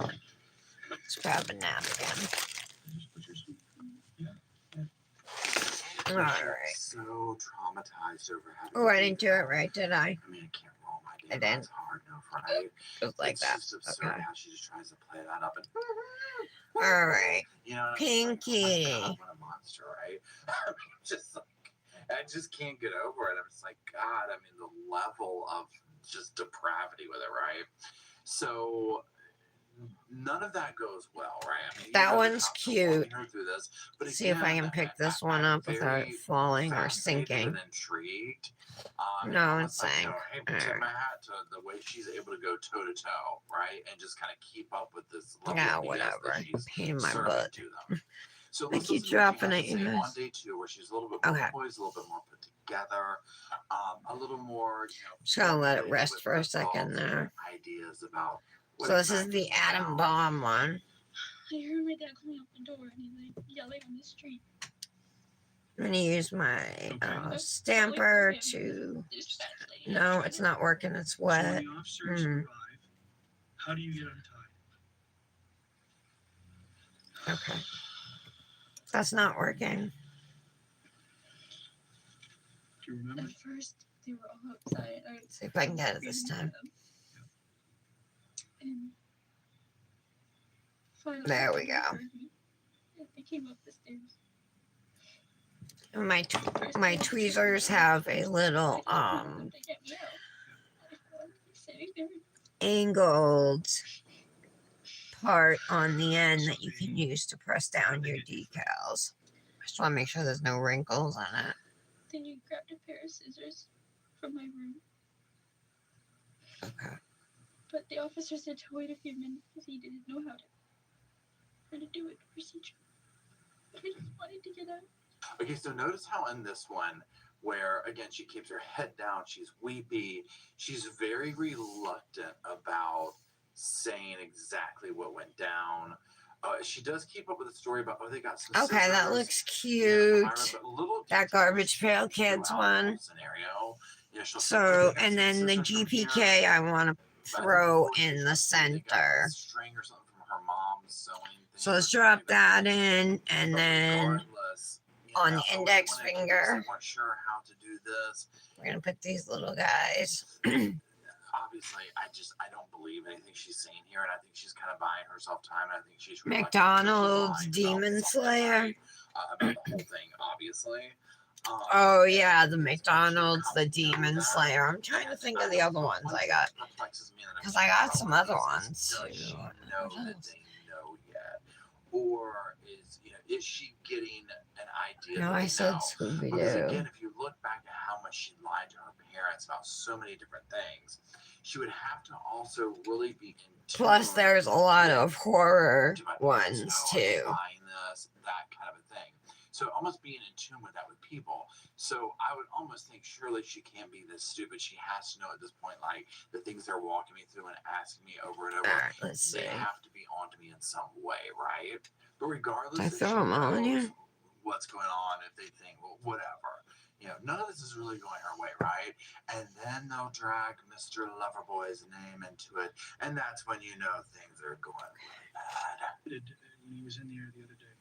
Let's grab a napkin. Alright. So traumatized over having. Oh, I didn't do it right, did I? I mean, I can't roll my I damn didn't. eyes hard enough, right? It was like It's that. just absurd Okay. how she just tries to play that up and. Alright. You know, Pinky. Like, oh my God, what a monster, right? I mean, just like, I just can't get over it. I'm just like, God. I mean, the level of just depravity with it, right? So none of that goes well, right? I mean, That you one's have to cute. walk her through this, but See if I again, can pick this one I'm up without very falling or fascinated sinking. and intrigued. No, almost it's like, sank. hey, tip my hat to the way she's able to go toe to toe, right, and just kind of keep up with this level Yeah, of BS whatever. that she's Pain in my serving butt. to them. So I let's keep listen to what she dropping has it, to you say guys. on day 2, where she's a little bit more Okay. poised, a little bit more put together, a little more, Just gonna let it formulated rest with for a her second thoughts there. and ideas about what So this is exactly the Atom about. Bomb one. I heard my dad coming out the door and he's like yelling on the street. I'm gonna use my stamper to. This fat lady. No, it's not working. It's So when wet. the officers arrive, how do you get untied? Okay. That's not working. Do you remember? At first, they were all outside. See if I can get it this time. And finally, There we they go. heard me, and they came up the stairs. And my tweezers have a little angled part on the end that you can use to press down your decals. I just want to make sure there's no wrinkles on it. Then he grabbed a pair of scissors from my room. Okay. But the officer said to wait a few minutes because he didn't know how to do it procedure. I just wanted to get out. Okay, so notice how in this one, where again she keeps her head down, she's weepy, she's very reluctant about saying exactly what went down. She does keep up with the story about they got some. Okay, that scissors, looks you cute. know, but little That details Garbage Pail change Kids throughout the whole one. scenario. You know, she'll say, So, "They got and some then the scissors from here." GPK I want to But I think throw before she in the was saying they got center. this string or something from her mom's sewing thing So or let's something drop like that in, and But then regardless, you on know, the they index wanted to do this, finger, they weren't sure how to do this. we're gonna put these little guys. Obviously, I don't believe anything she's saying here, and I think she's kind of buying herself time. And I think she's McDonald's Demon Slayer. About the whole thing, obviously. Oh yeah, the McDonald's, the Demon Slayer. I'm trying to think of the other ones I got, because I got some other ones Does she too. know that they know yet, or is she getting an idea? No, that I they said know? Scooby Because Doo. again, if you look back at how much she lied to her parents about so many different things, she would have to also really be in tune. Plus, there's a lot of horror Do my parents ones know I'm too. buying this, that kind of a thing. So almost being in tune with that with people. So I would almost think surely she can't be this stupid. She has to know at this point, like the things they're walking me through and asking me over and over. All right, let's see. They have to be onto me in some way, right? But regardless, Did I if she throw 'em all in knows here? what's going on, if they think, well, whatever. You know, none of this is really going her way, right? And then they'll drag Mr. Loverboy's name into it, and that's when you know things are going really bad. When he was in the air the other day.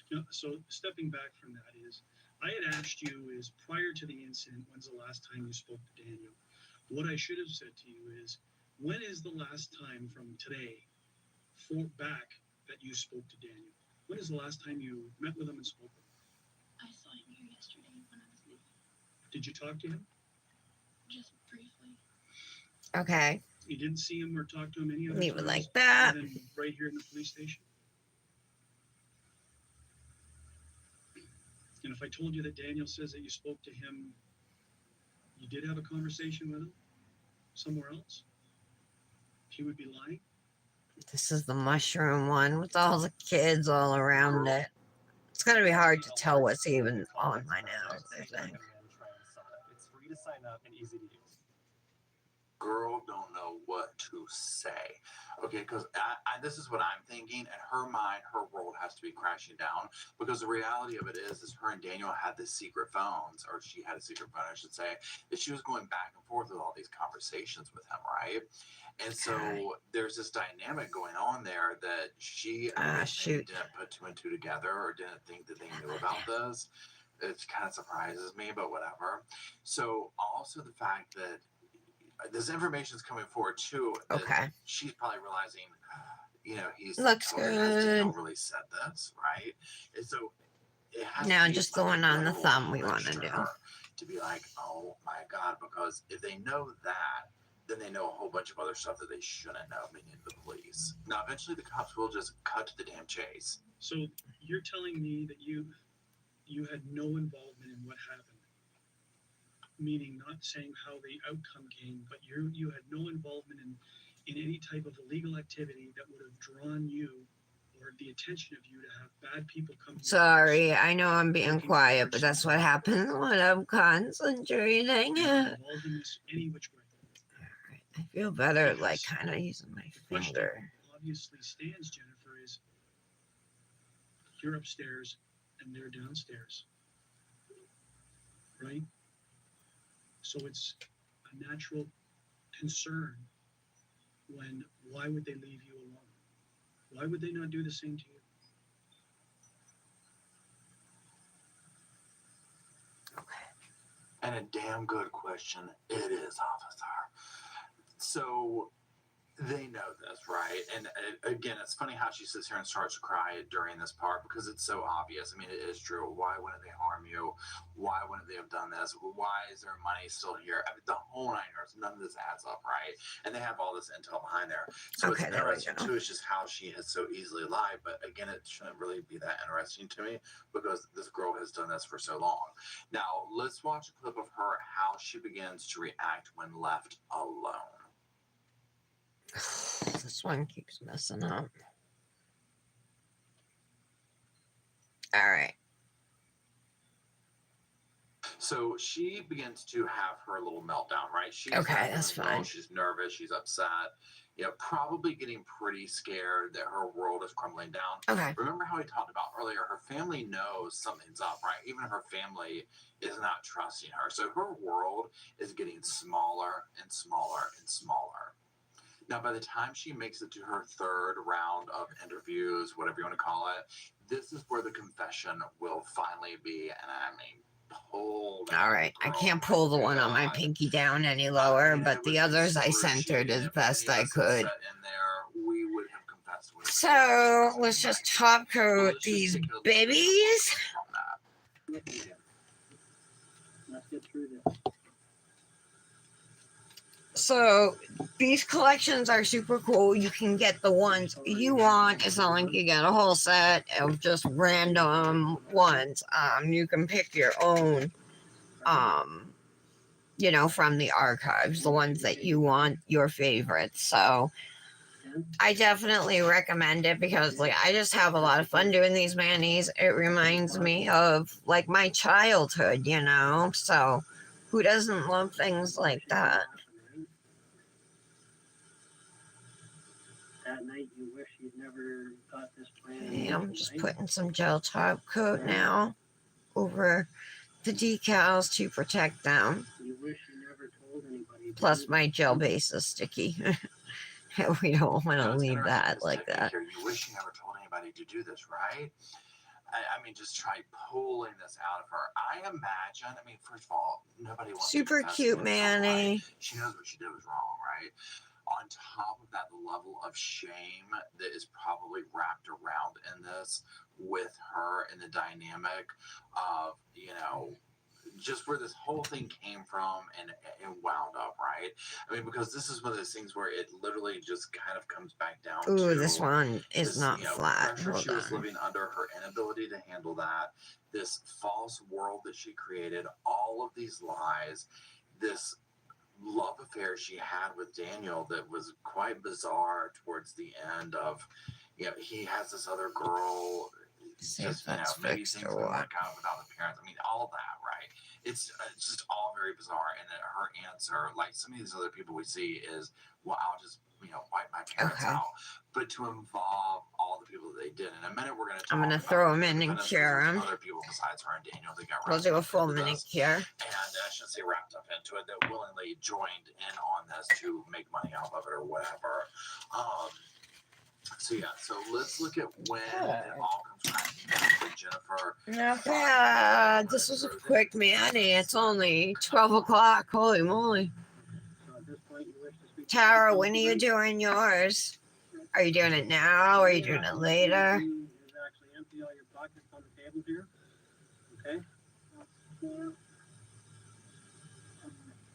You know, so stepping back from that is, I had asked you is prior to the incident, when's the last time you spoke to Daniel? What I should have said to you is, when is the last time from today back that you spoke to Daniel? When is the last time you met with him and spoke with him? I saw him here yesterday when I was leaving. Did you talk to him? Just briefly. Okay, You didn't see him or talk to him any other leave it times like that. other than right here in the police station? And if I told you that Daniel says that you spoke to him, you did have a conversation with him somewhere else, he would be lying? This is the mushroom one with all the kids all around it. It's gonna be hard to tell what's even on my nose, I think. It's free to sign up and easy to use. Girl don't know what to say. Okay, because this is what I'm thinking. In her mind, her world has to be crashing down because the reality of it is her and Daniel had this secret phones, or she had a secret phone, I should say, that she was going back and forth with all these conversations with him, right? And so there's this dynamic going on there that she Shoot. didn't put two and two together or didn't think that they knew about this. It kind of surprises me, but whatever. So also the fact that this information is coming forward too. Okay. She's probably realizing, he's Looks Daniel good. really said this, right? And so it has Now to be just like the one on the double thumb we push want to do. her to be like, oh my God, because if they know that, then they know a whole bunch of other stuff that they shouldn't know, meaning the police. Now, eventually the cops will just cut to the damn chase. So you're telling me that you had no involvement in what happened? Meaning not saying how the outcome came, but you had no involvement in any type of illegal activity that would have drawn you or the attention of you to have bad people come to your Sorry, house I know I'm being looking quiet, for but that's what something. happens when I'm concentrating. You're not involved in this any which way. I feel better, like kind of using my The question finger. obviously stands, Jennifer, is you're upstairs and they're downstairs, right? So it's a natural concern when why would they leave you alone? Why would they not do the same to you? And a damn good question it is, officer. So They know this, right? And again, it's funny how she sits here and starts to cry during this part because it's so obvious. I mean, it is true. Why wouldn't they harm you? Why wouldn't they have done this? Why is their money still here? I mean, the whole nine yards, none of this adds up, right? And they have all this intel behind there. So Okay, it's there we interesting, go. too, it's just how she has so easily lied. But again, it shouldn't really be that interesting to me because this girl has done this for so long. Now, let's watch a clip of her, how she begins to react when left alone. This one keeps messing up. All right. So she begins to have her little meltdown, right? She's Okay, that's fine. She's nervous. She's upset. You know, probably getting pretty scared that her world is crumbling down. Okay. Remember how we talked about earlier? Her family knows something's up, right? Even her family is not trusting her. So her world is getting smaller and smaller and smaller. Now, by the time she makes it to her third round of interviews, whatever you want to call it, this is where the confession will finally be. And I mean, pull that All right. I girl, can't pull the one on my God. pinky down any lower, And but it the was others I centered excruciating. as If best any I of us had could. sat in there, we would have confessed. We would have So confessed. let's just top coat Let's just these take a little babies. from that. Let's get through this. So these collections are super cool. You can get the ones you want. It's not like you get a whole set of just random ones. You can pick your own, you know, from the archives, the ones that you want, your favorites. So I definitely recommend it because like I just have a lot of fun doing these manis. It reminds me of like my childhood, you know. So who doesn't love things like that? That night you wish you'd never got this plan. Okay, I'm just putting some gel top coat now over the decals to protect them. You wish you never told anybody. Plus my gel base is sticky. We don't want to Now, it's leave interesting, that this like technique that. Here. You wish you never told anybody to do this, right? I mean, just try pulling this out of her. I imagine, I mean, first of all, nobody wants Super to confess cute, to themselves, right? Manny. She knows what she did was wrong, right? On top of that, the level of shame that is probably wrapped around in this with her and the dynamic of, you know, just where this whole thing came from and wound up, right? I mean, because this is one of those things where it literally just kind of comes back down to Ooh, this one is this, not you know, flat. pressure Hold she was on. living under, her inability to handle that, this false world that she created, all of these lies, this love affair she had with Daniel that was quite bizarre towards the end of, you know, he has this other girl. See Just, if that's you know, maybe fixed things or didn't what. work out without the parents. I mean, all that, right? It's just all very bizarre. And then her answer, like some of these other people we see, is, well, I'll just, you know, wipe my parents Okay. out. But to involve all the people that they did. In a minute, we're going to talk I'm gonna about throw them in and independence, because cure there's them. other people besides her and Daniel that got We'll wrapped do a up full into minute this. cure. And I shouldn't say wrapped up into it, that willingly joined in on this to make money off of it or whatever. So yeah, so let's look at when it all comes crashing down for Jennifer. Yeah, this was a quick Manny. It's only 12 o'clock. Holy moly. So at this point, you wish to speak. Tara, when are you doing yours? Are you doing it now or are you doing it later? Is actually empty all your pockets on the table here. Okay. Yeah.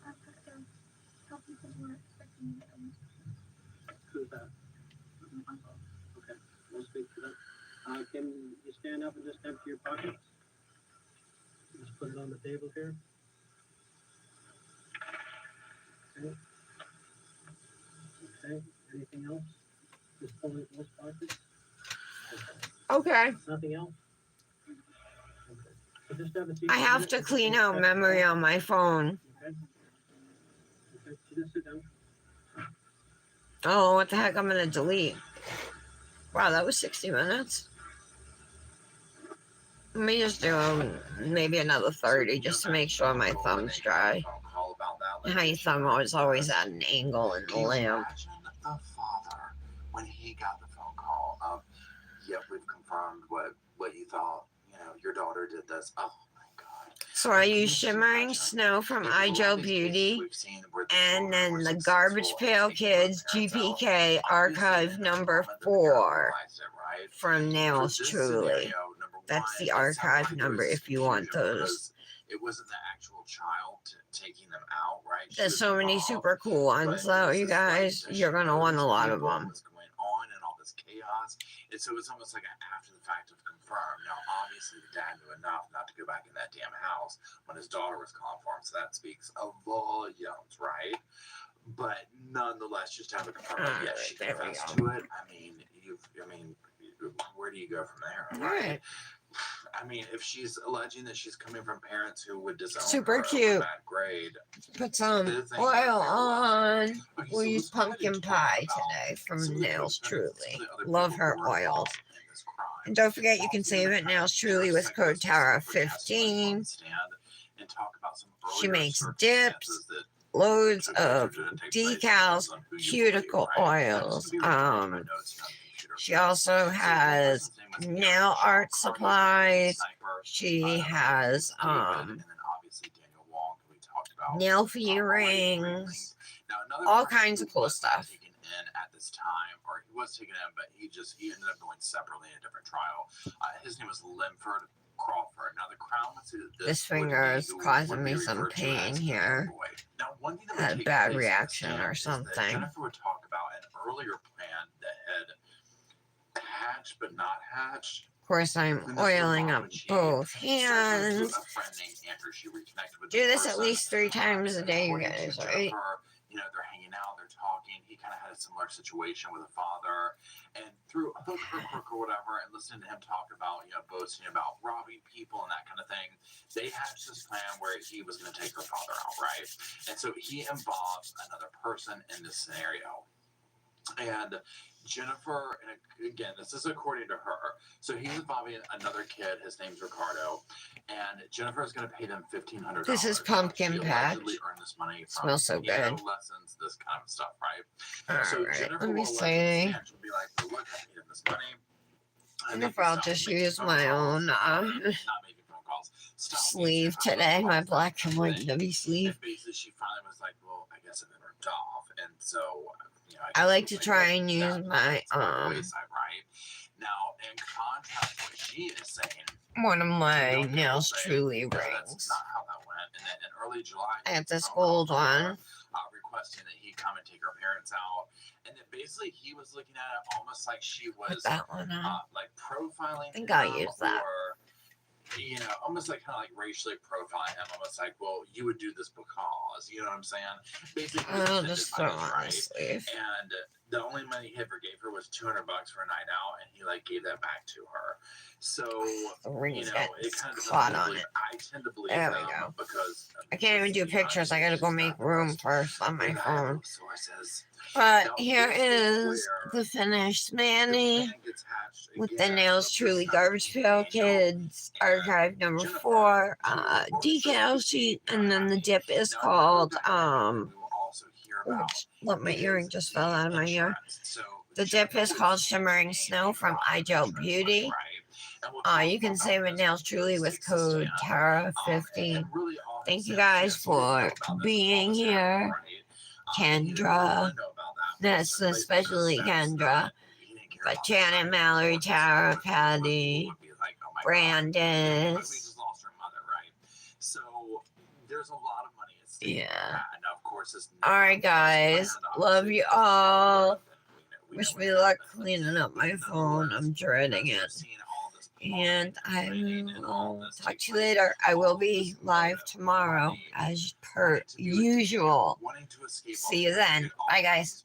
I've got to tell people we're expecting them. Who's that? My uncle. Okay. We'll speak to them. Can you stand up and just empty your pockets? Just put it on the table here. Okay. Okay. Anything else? Just pull it in those pockets. Okay. Nothing else? Okay. So just have a seat I for a have minute to and clean just out check memory the on my phone. Okay. Okay. So just sit down. Oh, what the heck? I'm gonna delete. Wow, that was 60 minutes. Let me just do maybe another 30 just to make sure my thumb's dry. My thumb was always at an angle in the lamp. Imagine the father when he got the phone call of, yep, we've confirmed what you thought. You know, your daughter did this. Oh my God. So I use Shimmering Snow from iGel Beauty, and then the Garbage Pail Kids GPK archive number 4 from Nails Truly. That's the archive number if you want those. It wasn't the actual child taking them out, right? There's so many super cool ones though, you guys. You're gonna want a lot of them. What's going on and all this chaos, and so it's almost like an after the fact of confirmed. Now, obviously, the dad knew enough not to go back in that damn house when his daughter was calling for him, so that speaks of volumes, right? But nonetheless, just to have it confirmed, yes, she confessed to it. I mean, where do you go from there, right? I mean, if she's alleging that she's coming from parents who would disown Super her cute. over bad grade, Put some oil on. We'll use pumpkin pie today from Nails Truly. Love her oils. And don't forget, you can save it Nails Truly with code Tara15. She makes dips, loads of decals, cuticle oils. She also has nail art supplies. She has nail fee rings, all kinds of cool stuff. At this time, or he was taken in, but he ended up going separately in a different trial. His name was Limford Crawford. Now the crown was this finger is causing me some pain here. Now, one thing that Had a bad reaction or something. Jennifer would talk about an earlier plan that had hatched but not hatched. Of course, I'm oiling up both hands. Do this at least 3 times a day, you guys, right? You know, they're hanging out, they're talking. He kind of had a similar situation with a father, and through a hook or crook or whatever, and listening to him talk about, you know, boasting about robbing people and that kind of thing, they hatched this plan where he was going to take her father out, right? And so he involves another person in this scenario. And Jennifer, and again, this is according to her. So he's involving another kid. His name's Ricardo, and Jennifer is going to pay them $1,500. This is pumpkin patch. Earn this money from smells so good. Lessons, this kind of stuff, right? All so right, Jennifer let me will see. she'll be like, well, look, I paid him this money. And if I'll just use my own sleeve today, my black and white W sleeve. And basically, she finally was like, well, I guess I've been ripped off, and so. I like to try and use my right? Now, in contrast, what she is saying, one of my Nails Truly rings. That's not how that went. And then in early July, I have this gold one. Requesting that he come and take her parents out, and then basically he was looking at it almost like she was Put that one on. like profiling. I think I'll use that. Or, you know, almost like kind of like racially profiling him, almost like, well, you would do this because, you know what I'm saying? Basically, I'll just throw on the sleeve. And the only money he ever gave her was $200 for a night out, and he like gave that back to her. So the ring's you know, it kind of caught on it. I tend to believe there we go. Because I can't even do pictures. I gotta go make room first on my phone. Sources. But Now, here this is where the finished the Manny plan gets hatched with the again, Nails but Truly this time Garbage Pail Kids archive number 4 decal sheet, and then the dip is called oops, look, my earring just fell out of my ear. The dip is called Shimmering Snow from iGel Beauty. You can save it Nails Truly with code Tara15. Thank you guys for being here. Kendra, that's especially Kendra, but Janet, Mallory, Tara, Patty, Brandis. So there's a lot of money at stake. Yeah. And of course, Alright, guys. Love you all. Wish me luck cleaning up my phone. I'm dreading it. And I will talk to you later. I will be live tomorrow as per usual. See you then. Bye, guys.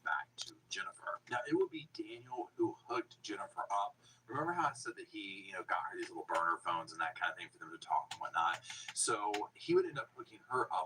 Now, it would be Daniel who hooked Jennifer up. Remember how I said that he, you know, got her these little burner phones and that kind of thing for them to talk and whatnot. So he would end up hooking her up